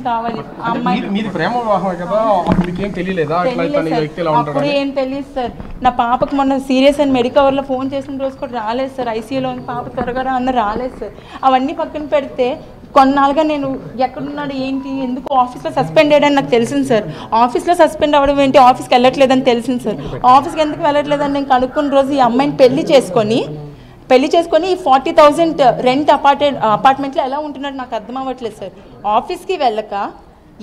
Speaker 4: కావాలి. ఆ అమ్మాయి
Speaker 9: మీది ప్రేమ వివాహమే కదా, మీకేం తెలియలేదా
Speaker 4: అప్పుడు? ఏం తెలియదు సార్. నా పాపకు మొన్న సీరియస్ అని మెడికవర్లో ఫోన్ చేసిన రోజు కూడా రాలేదు సార్. ఐసీయూలో పాప త్వరగా అన్న రాలేదు సార్. అవన్నీ పక్కన పెడితే కొన్నాళ్ళుగా నేను ఎక్కడున్నాడు ఏంటి, ఎందుకు ఆఫీస్లో సస్పెండ్ అయ్యాడని నాకు తెలిసింది సార్. ఆఫీస్లో సస్పెండ్ అవ్వడం ఏంటి, ఆఫీస్కి వెళ్ళట్లేదని తెలిసింది సార్. ఆఫీస్కి ఎందుకు వెళ్ళట్లేదని నేను కనుక్కున్న రోజు ఈ అమ్మాయిని పెళ్లి చేసుకొని ఈ 40,000 రెంట్ అపార్ట్మెంట్లో ఎలా ఉంటున్నాడు నాకు అర్థం అవ్వట్లేదు సార్. ఆఫీస్కి వెళ్ళక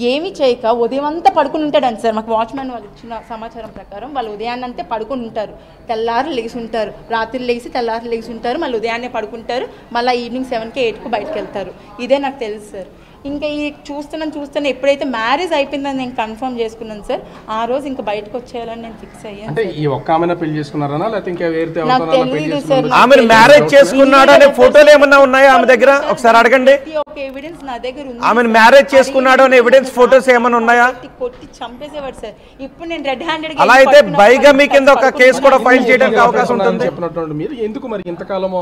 Speaker 4: ఏమీ చేయక ఉదయం అంతా పడుకుని ఉంటాడండి సార్. మాకు వాచ్మెన్ వాళ్ళు ఇచ్చిన సమాచారం ప్రకారం వాళ్ళు ఉదయాన్నంతే పడుకుని ఉంటారు, తెల్లారు లెగిసి ఉంటారు, రాత్రి లెగిసి తెల్లారు లెగిసి ఉంటారు, మళ్ళీ ఉదయాన్నే పడుకుంటారు, మళ్ళీ ఈవినింగ్ 7కి 8కి బయటకు వెళ్తారు. ఇదే నాకు తెలుసు సార్. ఇంకా ఈ చూస్తున్నాను ఎప్పుడైతే మ్యారేజ్ అయిపోయిందని నేను కన్ఫర్మ్ చేసుకున్నాను సార్, ఆ రోజు ఇంకా బయటకు వచ్చేయాలని నేను ఫిక్స్ అయ్యాను.
Speaker 9: అంటే ఈ ఒక్క ఆమెన పెళ్లి చేసుకున్నారనా లేకపోతే ఇంకా వేరే
Speaker 4: నాకు తెలియదు సార్.
Speaker 1: ఆమె మ్యారేజ్ చేసుకున్నాడు అనే ఫోటోలు ఏమన్నా ఉన్నాయా ఆమె దగ్గర? ఒకసారి అడగండి.
Speaker 4: ఒక ఎవిడెన్స్ నా దగ్గర ఉంది.
Speaker 1: ఆమె మ్యారేజ్ చేసుకున్నాడు అనే ఎవిడెన్స్ ఫోటోస్ ఏమన్నా ఉన్నాయా?
Speaker 4: కొట్టి చంపేసేవాడు సార్. ఇప్పుడు నేను రెడ్ హ్యాండెడ్
Speaker 1: అలా అయితే బైగమీ కింద ఒక కేసు కూడా ఫైల్ చేయడానికి అవకాశం ఉంటుంది
Speaker 9: చెప్పినట్టు. మీరు ఎందుకు మరి ఇంతకాలం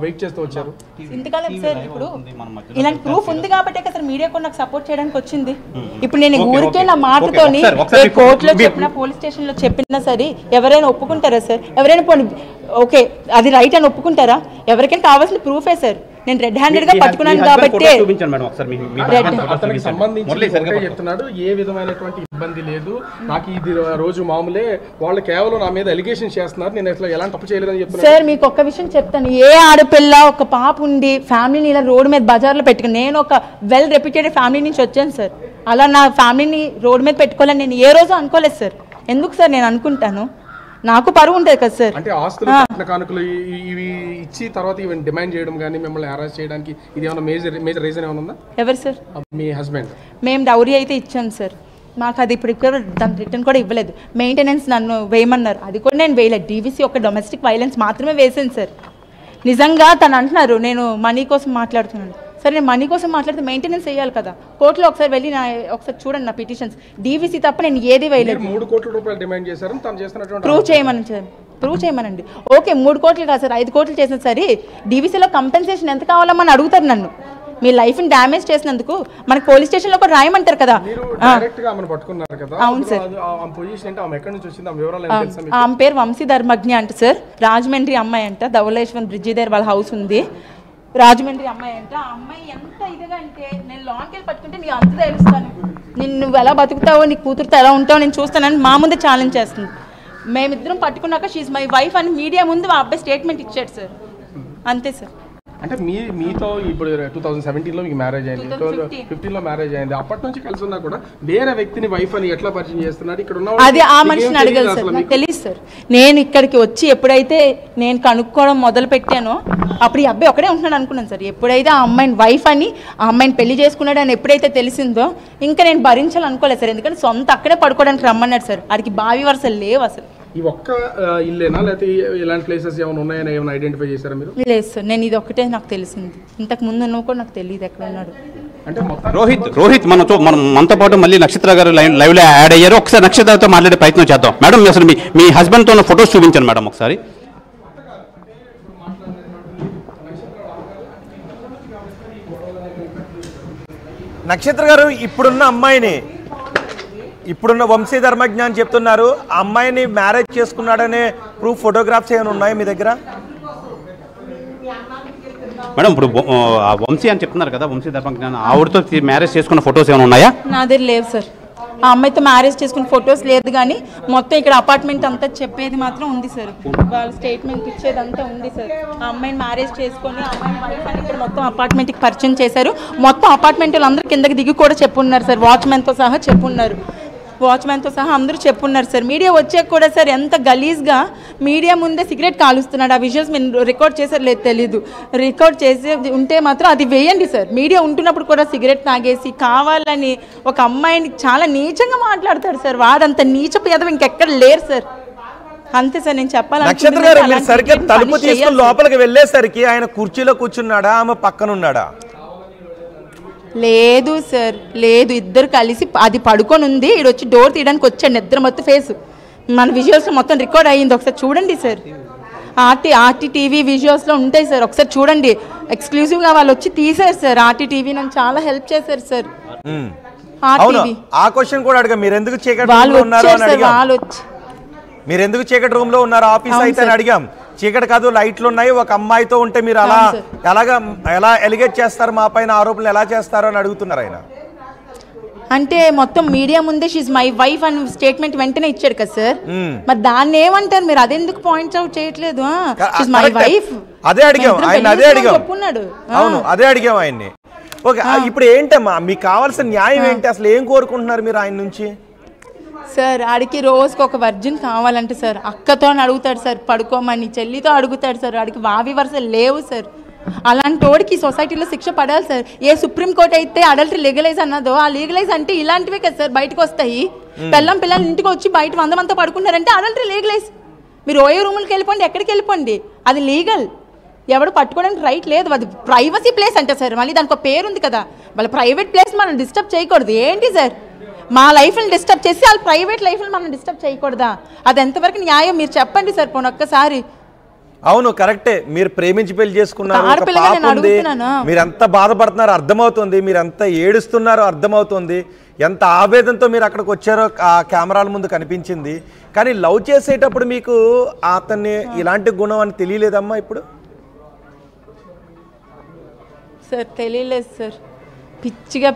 Speaker 9: వెయిట్ చేస్తూ వచ్చారు?
Speaker 4: ఇంతకాలం సార్ ఇప్పుడు ఇలాంటి ప్రూఫ్ ఉంది కాబట్టి సార్ మీడియా కూడా నాకు సపోర్ట్ చేయడానికి వచ్చింది. ఇప్పుడు నేను ఊరికే నా మాటతోని కోర్టులో చెప్పినా పోలీస్ స్టేషన్ లో చెప్పినా సరే ఎవరైనా ఒప్పుకుంటారా సార్? ఎవరైనా ఓకే అది రైట్ అని ఒప్పుకుంటారా? ఎవరికైనా కావాల్సిన ప్రూఫే సార్. నేను రెడ్ హ్యాండెడ్ గా పట్టుకున్నాను కాబట్టి
Speaker 9: చెప్తున్నాడు ఏ విధమైనటువంటి ఇబ్బంది లేదు, నాకు ఇది రోజు మామూలే, వాళ్ళు కేవలం నా మీద ఎలిగేషన్ చేస్తున్నారు, నేను అసలు ఎలాంటి తప్పు చేయలేదని చెప్తున్నాను
Speaker 4: సార్. మీకు ఒక్క విషయం చెప్తాను, ఏ ఆడపిల్ల ఒక పాప ఉండి ఫ్యామిలీని ఇలా రోడ్డు మీద బజార్లో పెట్టుకుని, నేను ఒక వెల్ రెప్యూటెడ్ ఫ్యామిలీ నుంచి వచ్చాను సార్. అలా నా ఫ్యామిలీని రోడ్డు మీద పెట్టుకోవాలని నేను ఏ రోజు అనుకోలేదు సార్. ఎందుకు సార్ నేను అనుకుంటాను? నాకు పరువు ఉంటుంది కదా సార్.
Speaker 9: అంటే ఆస్తులు కానుకలు ఇవి ఇచ్చి తర్వాత ఇవి డిమాండ్ చేయడం కానీ మిమ్మల్ని అరెస్ట్ చేయడానికి ఇది ఏమైనా మేజర్ రీజన్ ఏమైనా ఉందా?
Speaker 4: ఎవరు సార్?
Speaker 9: మీ హస్బెండ్.
Speaker 4: మేము డౌరీ అయితే ఇచ్చాను సార్. మాకు అది ఇప్పుడు ఇక్కడ దాని రిటర్న్ కూడా ఇవ్వలేదు. మెయింటెనెన్స్ నన్ను వేయమన్నారు, అది కూడా నేను వేయలేదు. డీవీసీ ఒక డొమెస్టిక్ వైలెన్స్ మాత్రమే వేసాను సార్. నిజంగా తను అంటున్నారు నేను మనీ కోసం మాట్లాడుతున్నాను. సరే నేను మనీ కోసం మాట్లాడితే మెయింటెనెన్స్ వేయాలి కదా. కోర్టులో ఒకసారి వెళ్ళి ఒకసారి చూడండి నా పిటిషన్స్. డీవీసీ తప్ప నేను ఏది వేయలేదు.
Speaker 9: 3 కోట్ల రూపాయలు డిమాండ్ చేశారు, తను చేస్తున్నటువంటి
Speaker 4: ప్రూవ్ చేయమనండి. ఓకే 3 కోట్లు కాదు సార్, 5 కోట్లు చేసిన సరే డీవీసీలో కంపెన్సేషన్ ఎంత కావాలమ్మని అడుగుతారు నన్ను. మీ లైఫ్ని డ్యామేజ్ చేసినందుకు మనకి పోలీస్ స్టేషన్లో కూడా రాయమంటారు కదా. అవును సార్. ఆమె పేరు వంశీ ధర్మజ్ఞ అంట సార్. రాజమండ్రి అమ్మాయి అంట. ధవళేశ్వరం బ్రిడ్జి దగ్గర వాళ్ళ హౌస్ ఉంది. రాజమండ్రి అమ్మాయి అంట. ఆ అమ్మాయి ఎంత ఇదిగా అంటే నేను లాంగ్కి వెళ్ళి పట్టుకుంటే నీకు అంత తెలుస్తాను, నువ్వు ఎలా బతుకుతావో నీ కూతురుతో ఎలా ఉంటావో నేను చూస్తానని మా ముందే ఛాలెంజ్ చేస్తుంది. మేమిద్దరం పట్టుకున్నాక షీఈ్ మై వైఫ్ అని మీడియా ముందు ఆ అబ్బాయి స్టేట్మెంట్ ఇచ్చాడు సార్. అంతే సార్.
Speaker 9: అంటే మీతో ఇప్పుడు 2017లో మీకు మ్యారేజ్ అయింది, 2015లో మ్యారేజ్ అయింది. అప్పటి నుంచి కలిసి ఉన్నా కూడా వేరే వ్యక్తిని వైఫ్ అని ఎట్లా పరిచయం చేస్తున్నారు? ఇక్కడ ఉన్న
Speaker 4: అది ఆ మనిషిని అడగాలి సార్. నాకు తెలియదు సార్. నేను ఇక్కడికి వచ్చి ఎప్పుడైతే నేను కనుక్కోవడం మొదలు పెట్టానో అప్పుడు ఈ అబ్బాయి ఒకడే ఉంటున్నాడు అనుకున్నాను సార్. ఎప్పుడైతే ఆ అమ్మాయిని వైఫ్ అని ఆ అమ్మాయిని పెళ్లి చేసుకున్నాడు అని ఎప్పుడైతే తెలిసిందో ఇంకా నేను భరించాలనుకోలేదు సార్. ఎందుకంటే సొంత అక్కడే పడుకోవడానికి రమ్మన్నాడు సార్. వాడికి బావి వరుసలు లేవు అసలు.
Speaker 9: ఈ ఒక్క ఇల్లేనా లేకపోతే ఇలాంటి ప్లేసెస్ ఏమైనా ఉన్నాయని ఏమైనా ఐడెంటిఫై చేశారా మీరు?
Speaker 4: లేదు సార్, నేను ఇది ఒకటే నాకు తెలిసింది. ఇంతకు ముందు నువ్వు కూడా నాకు తెలియదు ఎక్కడ ఉన్నాడు.
Speaker 5: రోహిత్ మనతో పాటు మళ్ళీ నక్షత్ర గారు లైవ్ లో యాడ్ అయ్యారు. ఒకసారి నక్షత్రతో మాట్లాడే ప్రయత్నం చేద్దాం. మేడం అసలు మీ హస్బెండ్ తో ఫొటోస్ చూపించాను మేడం ఒకసారి.
Speaker 1: నక్షత్ర గారు ఇప్పుడున్న అమ్మాయిని ఇప్పుడున్న వంశీ ధర్మజ్ఞాన్ చెప్తున్నారు ఆ అమ్మాయిని మ్యారేజ్ చేసుకున్నాడనే ప్రూఫ్ ఫోటోగ్రాఫ్స్ ఏమైనా ఉన్నాయి మీ దగ్గర?
Speaker 5: మేడం ఇప్పుడు వంశీ అని చెప్తున్నారు కదా, వంశీ ధర్మజ్ఞాన్ ఆవిడతో మ్యారేజ్ చేసుకున్న ఫొటోస్ ఏమైనా ఉన్నాయా?
Speaker 4: నా దగ్గర లేవు సార్. ఆ అమ్మాయితో మ్యారేజ్ చేసుకున్న ఫొటోస్ లేదు, కానీ మొత్తం ఇక్కడ అపార్ట్మెంట్ అంతా చెప్పేది మాత్రం ఉంది సార్. వాళ్ళ స్టేట్మెంట్ ఇచ్చేదంతా ఉంది సార్. ఆ అమ్మాయిని మ్యారేజ్ చేసుకొని ఆ అమ్మాయిని వైఫ్ అని ఇక్కడ మొత్తం అపార్ట్మెంట్కి పరిచయం చేశారు. మొత్తం అపార్ట్మెంట్ వాళ్ళందరూ కిందకి దిగి కూడా చెప్పున్నారు సార్. వాచ్మెన్తో సహా చెప్పున్నారు, వాచ్మెన్తో సహా అందరూ చెప్పున్నారు సార్. మీడియా వచ్చాక కూడా సార్ ఎంత గలీజ్గా మీడియా ముందే సిగరెట్ కాలుస్తున్నాడు. ఆ విజువల్స్ మీరు రికార్డ్ చేశారు లేదు తెలీదు. రికార్డ్ చేసి ఉంటే మాత్రం అది వేయండి సార్. మీడియా ఉంటున్నప్పుడు కూడా సిగరెట్ తాగేసి కావాలని ఒక అమ్మాయిని చాలా నీచంగా మాట్లాడతాడు సార్. వాడంత నీచ పేదం ఇంకెక్కడ లేరు సార్. అంతే సార్ నేను
Speaker 1: నక్షత్ర గారు, మీరు సరిగ్గా తలుపు తీసుకుని లోపలికి వెళ్ళేసరికి ఆయన కుర్చీలో కూర్చున్నాడా, ఆమె పక్కన ఉన్నాడా?
Speaker 4: లేదు సార్, లేదు. ఇద్దరు కలిసి అది పడుకొని ఉంది. ఈడు వచ్చి డోర్ తీయడానికి వచ్చాడు. నిద్ర మొత్తం ఫేస్ మన విజువల్స్లో మొత్తం రికార్డ్ అయ్యింది. ఒకసారి చూడండి సార్. ఆర్టీ టీవీ విజువల్స్లో ఉంటాయి సార్, ఒకసారి చూడండి. ఎక్స్క్లూజివ్గా వాళ్ళు వచ్చి తీశారు సార్. ఆర్టీ టీవీ నన్ను చాలా హెల్ప్ చేశారు సార్.
Speaker 1: ఆ క్వశ్చన్ కూడా అడిగా, మీరు ఎందుకు చీకటి రూమ్ లో ఉన్నారు అని అడిగాం. మీరు ఎందుకు చీకటి రూమ్ లో ఉన్నారు ఆఫీస్ అయితే అని అడిగాం. చీకటి కాదు, లైట్లు ఉన్నాయి. ఒక అమ్మాయితో ఉంటే మీరు ఎలా ఎలిగేట్ చేస్తారు, మా పైన ఆరోపణలు ఎలా చేస్తారు అని అడుగుతున్నారు ఆయన.
Speaker 4: అంటే మొత్తం మీడియా ముందే షీజ్ మై వైఫ్ అని స్టేట్మెంట్ వెంటనే ఇచ్చాడు కదా సార్. మరి దాన్ని ఏమంటారు మీరు? అదెందుకు పాయింట్ అవుట్ చేయట్లేదు? మై వైఫ్
Speaker 1: అదే అడిగాం ఆయన, అదే అడిగాం. అవును, అదే అడిగాం ఆయన్ని. ఓకే, ఇప్పుడు ఏంటమ్మా మీకు కావాల్సిన న్యాయం ఏంటి? అసలు ఏం కోరుకుంటున్నారు మీరు ఆయన నుంచి?
Speaker 4: సార్ ఆడికి రోజుకి ఒక వర్జిన్ కావాలంటే సార్ అక్కతో అడుగుతాడు సార్, పడుకోమని. చెల్లితో అడుగుతాడు సార్. ఆడికి వావి వరుసలు లేవు సార్. అలాంటి వాడికి సొసైటీలో శిక్ష పడాలి సార్. ఏ సుప్రీంకోర్టు అయితే అడల్టరీ లీగలైజ్ అన్నదో, ఆ లీగలైజ్ అంటే ఇలాంటివే కదా సార్ బయటకు వస్తాయి. పిల్లలు ఇంటికి వచ్చి బయట 100 మందితో పడుకున్నారంటే అడల్టరీ లీగలైజ్. మీరు ఓయో రూములకి వెళ్ళిపోండి, ఎక్కడికి వెళ్ళిపోండి, అది లీగల్. ఎవడు పట్టుకోవడానికి రైట్ లేదు. అది ప్రైవసీ ప్లేస్ అంటే సార్, మళ్ళీ దానికి ఒక పేరు ఉంది కదా. వాళ్ళ ప్రైవేట్ ప్లేస్ మనం డిస్టర్బ్ చేయకూడదు. ఏంటి సార్, మా లైఫ్ని డిస్టర్బ్ చేసి వాళ్ళ ప్రైవేట్ లైఫ్ని మనం డిస్టర్బ్ చేయకూడదా? అది ఎంతవరకు న్యాయం మీరు చెప్పండి సార్ పోనీ ఒక్కసారి.
Speaker 1: అవును, కరెక్టే. మీరు ప్రేమించి పెళ్లి చేసుకున్నారు, మీరు ఎంత బాధపడుతున్నారో అర్థమవుతుంది, మీరు ఎంత ఏడుస్తున్నారో అర్థమవుతుంది, ఎంత ఆవేదనతో మీరు అక్కడికి వచ్చారో ఆ కెమెరాల ముందు కనిపించింది. కానీ లవ్ చేసేటప్పుడు మీకు అతన్ని ఇలాంటి గుణం అని తెలియలేదమ్మా? ఇప్పుడు
Speaker 4: సార్ తెలియలేదు సార్. పిచ్చిగా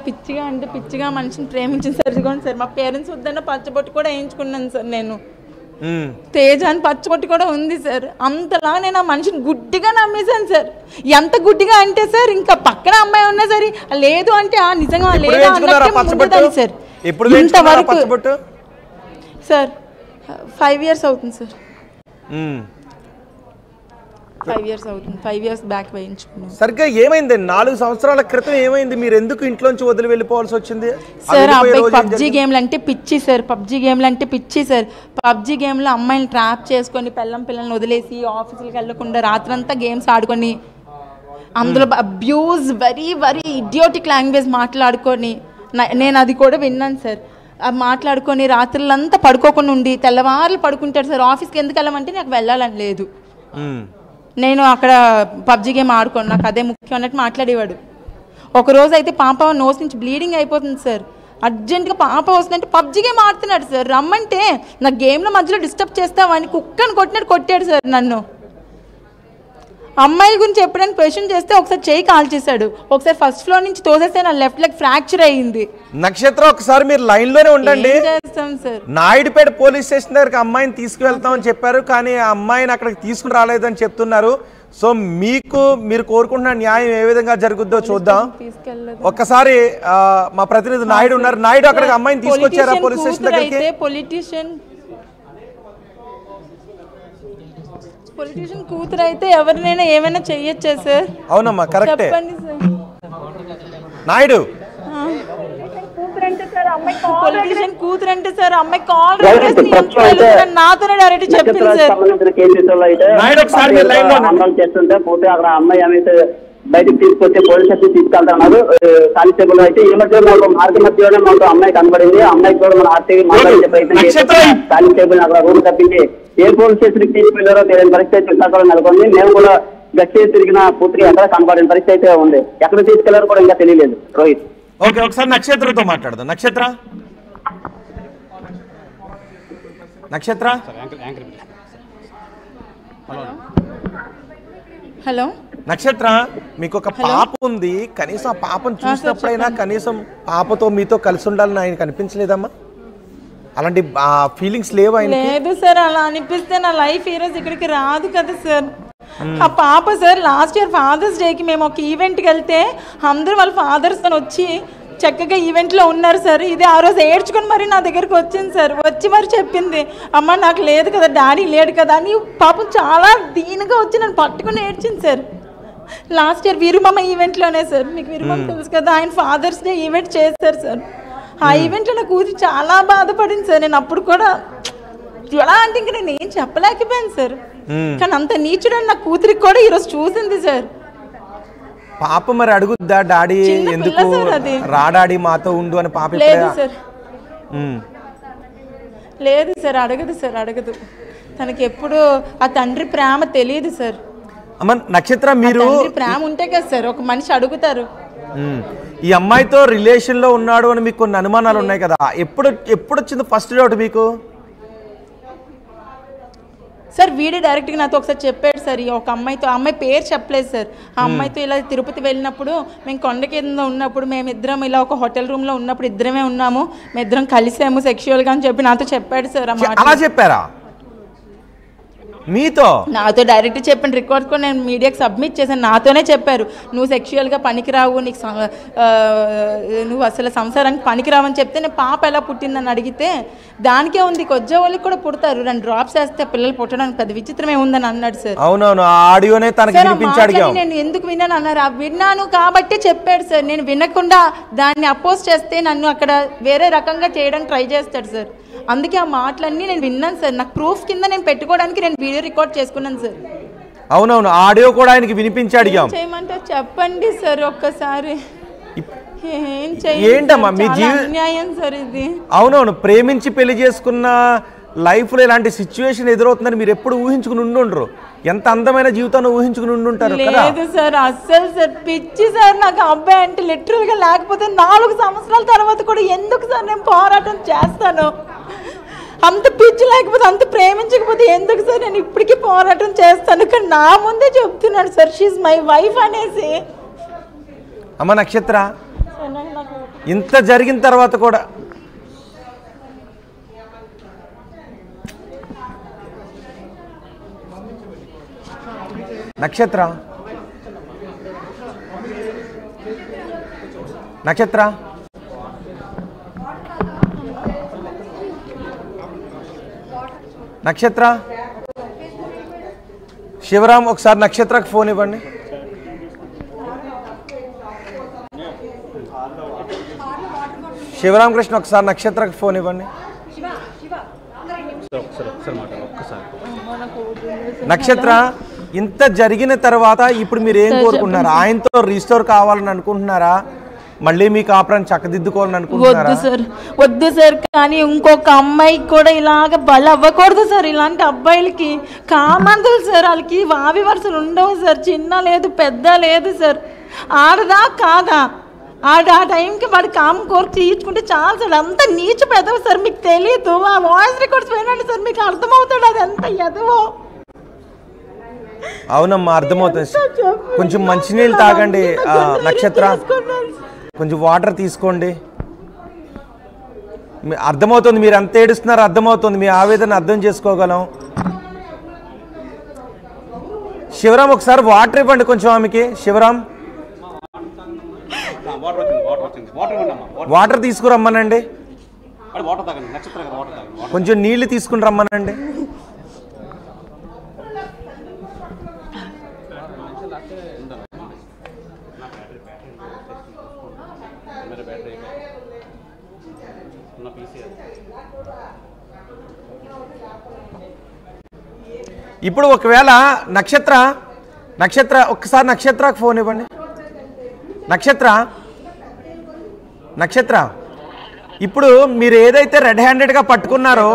Speaker 4: అంటే పిచ్చిగా మనిషిని ప్రేమించిన సార్. ఇదిగోండి సార్, మా పేరెంట్స్ వద్దన్న పచ్చబొట్టు కూడా వేయించుకున్నాను సార్ నేను. తేజ అని పచ్చబొట్టు కూడా ఉంది సార్. అంతలా నేను ఆ మనిషిని గుడ్డిగా నమ్మేశాను సార్. ఎంత గుడ్డిగా అంటే సార్, ఇంకా పక్కన అమ్మాయి ఉన్నా సరే లేదు అంటే నిజంగా లేదా సార్. ఇంతవరకు సార్ 5 years అవుతుంది సార్. 5 years అవుతుంది. 5 years బ్యాక్ వేయించుకున్నాను.
Speaker 1: సరిగ్గా ఏమైంది? 4 సంవత్సరాల క్రితం ఏమైంది? మీరు ఎందుకు ఇంట్లోంచి వదిలి వెళ్ళిపోవాల్సి వచ్చింది?
Speaker 4: సార్ అబ్బాయి పబ్జీ గేమ్లు అంటే పిచ్చి సార్. పబ్జీ గేమ్లు అంటే పిచ్చి సార్. పబ్జీ గేమ్లో అమ్మాయిని ట్రాప్ చేసుకొని పిల్లల్ని వదిలేసి ఆఫీసులకు వెళ్ళకుండా రాత్రంతా గేమ్స్ ఆడుకొని అందులో అబ్యూజ్ వెరీ ఇడియోటిక్ లాంగ్వేజ్ మాట్లాడుకొని, నేను అది కూడా విన్నాను సార్. మాట్లాడుకొని రాత్రులంతా పడుకోకుండా ఉండి తెల్లవారులు పడుకుంటాడు సార్. ఆఫీస్కి ఎందుకు వెళ్ళమంటే నాకు వెళ్ళాలని లేదు, నేను అక్కడ పబ్జీ గేమ్ ఆడుకోను, నాకు అదే ముఖ్యం అన్నట్టు మాట్లాడేవాడు. ఒకరోజు అయితే పాప నోస్ నుంచి బ్లీడింగ్ అయిపోతుంది సార్. అర్జెంటుగా పాప వస్తుందంటే పబ్జీ గేమ్ ఆడుతున్నాడు సార్. రమ్మంటే నా గేమ్లో మధ్యలో డిస్టర్బ్ చేస్తావని కుక్కని కొట్టాడు సార్ నన్ను. అమ్మాయిల గురించి ఎప్పుడైనా క్వశ్చన్ చేస్తే ఒకసారి చేయి కాల్ చేశాడు, ఒకసారి ఫస్ట్ ఫ్లోర్ నుంచి తోసేస్తే నా లెఫ్ట్ లెగ్ ఫ్రాక్చర్ అయ్యింది.
Speaker 1: నక్షత్ర ఒకసారి మీరు లైన్ లోనే ఉండండి. నాయుడుపేట పోలీస్ స్టేషన్ దగ్గరికి అమ్మాయిని తీసుకువెళ్తామని చెప్పారు, కానీ ఆ అమ్మాయిని అక్కడికి తీసుకుని రాలేదని చెప్తున్నారు. సో మీరు కోరుకుంటున్న న్యాయం ఏ విధంగా జరుగుద్దో చూద్దాం. ఒక్కసారి మా ప్రతినిధి నాయుడు ఉన్నారు. నాయుడు అక్కడికి అమ్మాయిని తీసుకొచ్చారా పోలీస్ స్టేషన్ దగ్గరికి?
Speaker 4: పొలిటీషియన్ కూతురు అయితే ఎవరినైనా ఏమైనా చెయ్యొచ్చా సార్?
Speaker 1: అవునమ్మా, కరెక్టే.
Speaker 4: చెప్పండి సార్.
Speaker 1: నాయుడు
Speaker 4: పొలిటీషియన్ కూతురు అంటే సార్ అమ్మాయి కాల్ నాతోనే డైరెక్ట్ చెప్పింది సార్.
Speaker 10: బయటకు తీసుకొచ్చి పోలీస్ స్టేషన్ తీసుకెళ్తున్నారు. కానిస్టేబుల్ అయితే ఈ మధ్య మార్గ మధ్యలోనే మాకు అమ్మాయి కనబడింది. అమ్మాయికి కూడా మన ఆర్టీవీ మాట్లాడే ప్రయత్నం చేసి కానిస్టేబుల్ అక్కడ రూమ్ తప్పించి ఏ పోలీస్ స్టేషన్ తీసుకెళ్లారో తెలియని పరిస్థితి విశాఖలో నెలకొంది. మేము కూడా గట్టి తిరిగిన పూర్తిగా ఎక్కడ కనబడిన పరిస్థితి అయితే ఉంది. ఎక్కడ తీసుకెళ్లారో కూడా ఇంకా తెలియలేదు. రోహిత్,
Speaker 1: ఓకే, ఒకసారి నక్షత్రతో మాట్లాడదాం. నక్షత్ర, నక్షత్ర
Speaker 4: హలో
Speaker 1: నక్షత్ర, మీకు ఒక పాప ఉంది, కనీసం ఆ పాపను చూసినప్పుడైనా కనీసం పాపతో మీతో కలిసి ఉండాలని ఆయనకు అనిపించలేదమ్మా? అలాంటి ఫీలింగ్స్ లేవు ఆయన?
Speaker 4: లేదు సార్, అలా అనిపిస్తే నా లైఫ్ ఈరోజు ఇక్కడికి రాదు కదా సార్. ఆ పాప సార్ లాస్ట్ ఇయర్ ఫాదర్స్ డేకి మేము ఒక ఈవెంట్కి వెళ్తే అందరూ వాళ్ళ ఫాదర్స్ వచ్చి చక్కగా ఈవెంట్లో ఉన్నారు సార్. ఇది ఆ రోజు ఏడ్చుకొని మరి నా దగ్గరికి వచ్చింది సార్. వచ్చి మరి చెప్పింది, అమ్మ నాకు లేదు కదా, డాడీ లేడు కదా అని. పాపం చాలా దీనిగా వచ్చి నన్ను పట్టుకుని ఏడ్చింది సార్. లాస్ట్ ఇయర్ వీరుమమ్మ ఈవెంట్లోనే సార్, మీకు వీరుమమ్మ తెలుసు కదా, ఆయన ఫాదర్స్ డే ఈవెంట్ చేశారు సార్. ఆ ఈవెంట్లో నా కూతురు చాలా బాధపడింది సార్. నేను అప్పుడు కూడా ఎలా అంటే ఇంక నేను ఏం చెప్పలేకపోయాను సార్. కానీ అంత నీచుడని నా కూతురికి కూడా ఈరోజు చూసింది సార్.
Speaker 1: పాప మరి అడుగుద్దా, డాడీ ఎందుకు రా డాడీ మాతో ఉండు అని? పాప
Speaker 4: లేదు సార్, లేదు సార్, అడగదు సార్, అడగదు. తనకి ఎప్పుడు ఆ తండ్రి ప్రేమ తెలియదు సార్.
Speaker 1: అమ్మ నక్షత్ర, మీరు
Speaker 4: ప్రేమ ఉంటే కదా సార్ ఒక మనిషి అడుగుతారు.
Speaker 1: ఈ అమ్మాయితో రిలేషన్ లో ఉన్నాడు అని మీకు కొన్ని అనుమానాలు ఉన్నాయి కదా, ఎప్పుడు వచ్చింది ఫస్ట్ డౌట్ మీకు?
Speaker 4: సార్ వీడే డైరెక్ట్గా నాతో ఒకసారి చెప్పాడు సార్. ఒక అమ్మాయితో, ఆ అమ్మాయి పేరు చెప్పలేదు సార్. ఆ అమ్మాయితో ఇలా తిరుపతి వెళ్ళినప్పుడు మేము కొండ కింద ఉన్నప్పుడు మేమిద్దరం ఇలా ఒక హోటల్ రూమ్లో ఉన్నప్పుడు ఇద్దరమే ఉన్నాము, మేమిద్దరం కలిసాము సెక్షువల్గా అని చెప్పి నాతో చెప్పాడు సార్.
Speaker 1: అలా చెప్పారా మీతో?
Speaker 4: నాతో డైరెక్ట్ చెప్పండి, రికార్డ్ కూడా నేను మీడియాకి సబ్మిట్ చేశాను. నాతోనే చెప్పారు, నువ్వు సెక్షువల్గా పనికిరావు, నీకు నువ్వు అసలు సంసారానికి పనికిరావు అని చెప్తే, నేను పాప ఎలా పుట్టిందని అడిగితే దానికే ఉంది, కొజ్జ వాళ్ళకి కూడా పుడతారు, 2 డ్రాప్స్ వేస్తే పిల్లలు పుట్టడానికి పెద్ద విచిత్రమే ఉందని అన్నాడు సార్.
Speaker 1: అవునవును, ఆడియోనే తనకి వినిపించాడు.
Speaker 4: నేను ఎందుకు విన్నాను అన్నారు, విన్నాను కాబట్టి చెప్పాడు సార్. నేను వినకుండా దాన్ని అపోజ్ చేస్తే నన్ను అక్కడ వేరే రకంగా చేయడానికి ట్రై చేస్తాడు సార్. అందుకే ఆ మాటలన్నీ నేను విన్నాను సార్. నాకు ప్రూఫ్ కింద నేను పెట్టుకోవడానికి నేను వీడియో రికార్డ్ చేసుకున్నాను సార్.
Speaker 1: అవునవును, ఆడియో కూడా ఆయనకి వినిపించాడు.
Speaker 4: చేయమంటే చెప్పండి సార్ ఒక్కసారి.
Speaker 1: ఏంటమ్మా మీ
Speaker 4: అన్యాయం సార్ ఇది.
Speaker 1: అవునవును, ప్రేమించి పెళ్లి చేసుకున్న లైఫ్ లో ఇలాంటి సిచ్యువేషన్ ఎదురవుతుందని మీరు ఎప్పుడు ఊహించుకుని ఉండుండ్రు. ఎంత అందమైన జీవితాన్ని ఊహించుకుని ఉండుంటారు.
Speaker 4: లేదు సార్, అస్సలు సార్ పిచ్చి సార్ నాకు అబ్బాయి అంటే లిటరల్ గా. లేకపోతే 4 సంవత్సరాల తర్వాత కూడా ఎందుకు సార్ నేను పోరాటం చేస్తాను? అంత పిచ్చి లేకపోతే, అంత ప్రేమించకపోతే ఎందుకు సార్ నేను ఇప్పటికీ పోరాటం చేస్తాను? కానీ నా ముందే చెప్తున్నాడు సార్, షీఈ్ మై వైఫ్ అనేసి.
Speaker 1: అమ్మ నక్షత్ర, ఇంత జరిగిన తర్వాత కూడా నక్షత్ర నక్షత్ర నక్షత్ర శివరాం, ఒకసారి నక్షత్రకు ఫోన్ ఇవ్వండి. శివరామకృష్ణ, ఒకసారి నక్షత్రకు ఫోన్ ఇవ్వండి. నక్షత్ర, ఇంత జరిగిన తర్వాత ఇప్పుడు మీరు ఏం కోరుకుంటున్నారు? ఆయనతో రీస్టోర్ కావాలని అనుకుంటున్నారా? మళ్ళీ మీ కాపురాన్ని చక్కదిద్దుకోవాలని అనుకుంటున్నారా?
Speaker 4: వద్దు సార్, కానీ ఇంకొక అమ్మాయికి కూడా ఇలాగ బలి అవ్వకూడదు సార్. ఇలాంటి అబ్బాయిలకి కామందులు సార్, వాళ్ళకి వావి వరుసలు ఉండవు సార్. చిన్న లేదు పెద్ద లేదు సార్. ఆడదా కాదా, ఆ టైంకి వాడు కామం కోరిక తీర్చుకుంటే చాలు సార్. అంత నీచు పెదవు సార్, మీకు తెలియదు. ఆ వాయిస్ రికార్డ్స్ వినండి సార్, మీకు అర్థమవుతాడు అది ఎంత ఎదవో.
Speaker 1: అవునమ్మా, అర్థమవుతుంది. కొంచెం మంచినీళ్ళు తాగండి నక్షత్ర, కొంచెం వాటర్ తీసుకోండి. అర్థమవుతుంది మీరు ఎంత ఏడుస్తున్నారో అర్థమవుతుంది, మీ ఆవేదన అర్థం చేసుకోగలం. శివరాం, ఒకసారి వాటర్ ఇవ్వండి కొంచెం ఆమెకి. శివరాం, వాటర్ తీసుకురమ్మనండి. కొంచెం నీళ్లు తీసుకుని రమ్మనండి. ఇప్పుడు ఒకవేళ నక్షత్ర ఒక్కసారి నక్షత్రకు ఫోన్ ఇవ్వండి. నక్షత్ర, ఇప్పుడు మీరు ఏదైతే రెడ్ హ్యాండెడ్గా పట్టుకున్నారో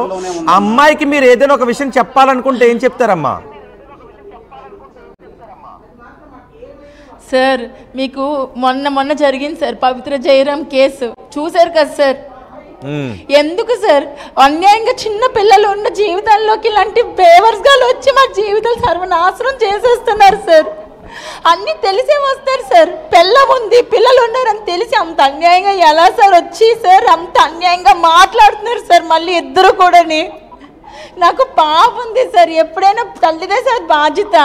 Speaker 1: అమ్మాయికి మీరు ఏదైనా ఒక విషయం చెప్పాలనుకుంటే ఏం చెప్తారమ్మా?
Speaker 4: సార్ మీకు మొన్న జరిగింది సార్ పవిత్ర జయరాం కేసు చూశారు కదా సార్. ఎందుకు సార్ అన్యాయంగా చిన్న పిల్లలు ఉన్న జీవితాల్లోకి ఇలాంటి బేవర్స్ గాలు వచ్చి మా జీవితాలు సర్వనాశనం చేసేస్తున్నారు సార్. అన్నీ తెలిసే వస్తారు సార్. పిల్ల ఉంది, పిల్లలు ఉన్నారని తెలిసి అంత అన్యాయంగా ఎలా సార్ వచ్చి సార్ అంత అన్యాయంగా మాట్లాడుతున్నారు సార్. మళ్ళీ ఇద్దరు కూడాని. నాకు పాప ఉంది సార్. ఎప్పుడైనా తల్లిదే సార్ బాధ్యత.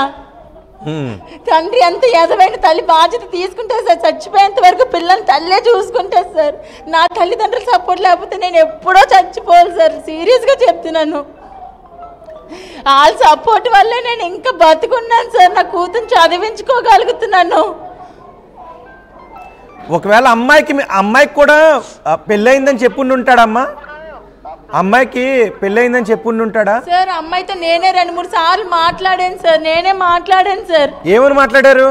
Speaker 4: తండ్రి అంత ఎదవైన తల్లి బాధ్యత తీసుకుంటారు సార్. చచ్చిపోయేంత వరకు పిల్లల్ని తల్లే చూసుకుంటారు సార్. నా తల్లిదండ్రుల సపోర్ట్ లేకపోతే నేను ఎప్పుడో చచ్చిపోవాలి సార్. సీరియస్గా చెప్తున్నాను. వాళ్ళ సపోర్ట్ వల్లే నేను ఇంకా బతుకున్నాను సార్. నా కూతురు చదివించుకోగలుగుతున్నాను.
Speaker 1: ఒకవేళ అమ్మాయికి కూడా పెళ్ళయిందని చెప్పుండి ఉంటాడమ్మా? అమ్మాయికి పెళ్ళయిందని చెప్పుండి ఉంటాడా
Speaker 4: సార్? అమ్మాయితో నేనే 2-3 సార్లు మాట్లాడాను సార్. నేనే మాట్లాడాను సార్.
Speaker 1: ఏమని మాట్లాడారు?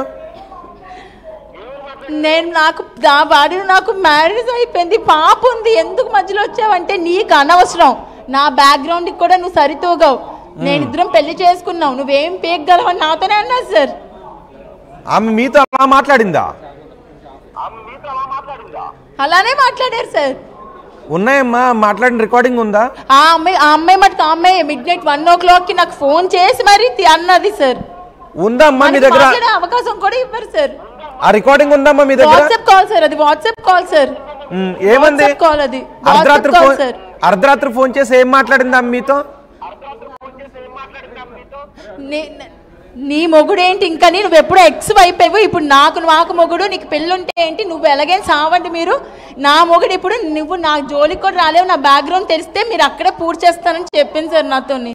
Speaker 1: నాకు మ్యారేజ్ అయిపోయింది, పాప ఉంది, ఎందుకు మధ్యలో వచ్చావంటే నీకు అనవసరం, నా బ్యాక్గ్రౌండ్ కూడా నువ్వు సరితూగావు, నేను ఇద్దరం పెళ్లి చేసుకున్నావు, నువ్వేం పేగలవని నాతోనే అన్నా సార్. ఆమె మీతో అలా మాట్లాడిందా?
Speaker 4: అలానే మాట్లాడారు సార్.
Speaker 1: ఉన్నాయమ్మా మాట్లాడిన రికార్డింగ్ ఉందా?
Speaker 4: ఆ అమ్మాయి మటుకు midnight 1 o'clock నాకు ఫోన్ చేసి మరి అన్నది సార్.
Speaker 1: ఉందమ్మా మీ దగ్గర?
Speaker 4: అవకాశం కూడా ఇవ్వరు సార్.
Speaker 1: ఆ రికార్డింగ్ ఉందమ్మా మీ దగ్గర?
Speaker 4: WhatsApp call sir. అది వాట్సాప్ కాల్ సార్.
Speaker 1: ఏమంది?
Speaker 4: కాల్ అది
Speaker 1: అర్ధరాత్రి ఫోన్ చేసి ఏం మాట్లాడిందా మీతో?
Speaker 4: నీ మొగుడు ఏంటి ఇంకా, నువ్వు ఎప్పుడు ఎక్స్ అయిపోయావు, ఇప్పుడు నాకు మొగుడు, నీకు పెళ్ళుంటే ఏంటి, నువ్వు ఎలాగైనా సావండి మీరు, నా మొగుడు ఇప్పుడు నువ్వు నా జోలికి కూడా రాలేవు, నా బ్యాక్గ్రౌండ్ తెలిస్తే మీరు అక్కడే పూర్తి చేస్తానని చెప్పింది సార్ నాతోని.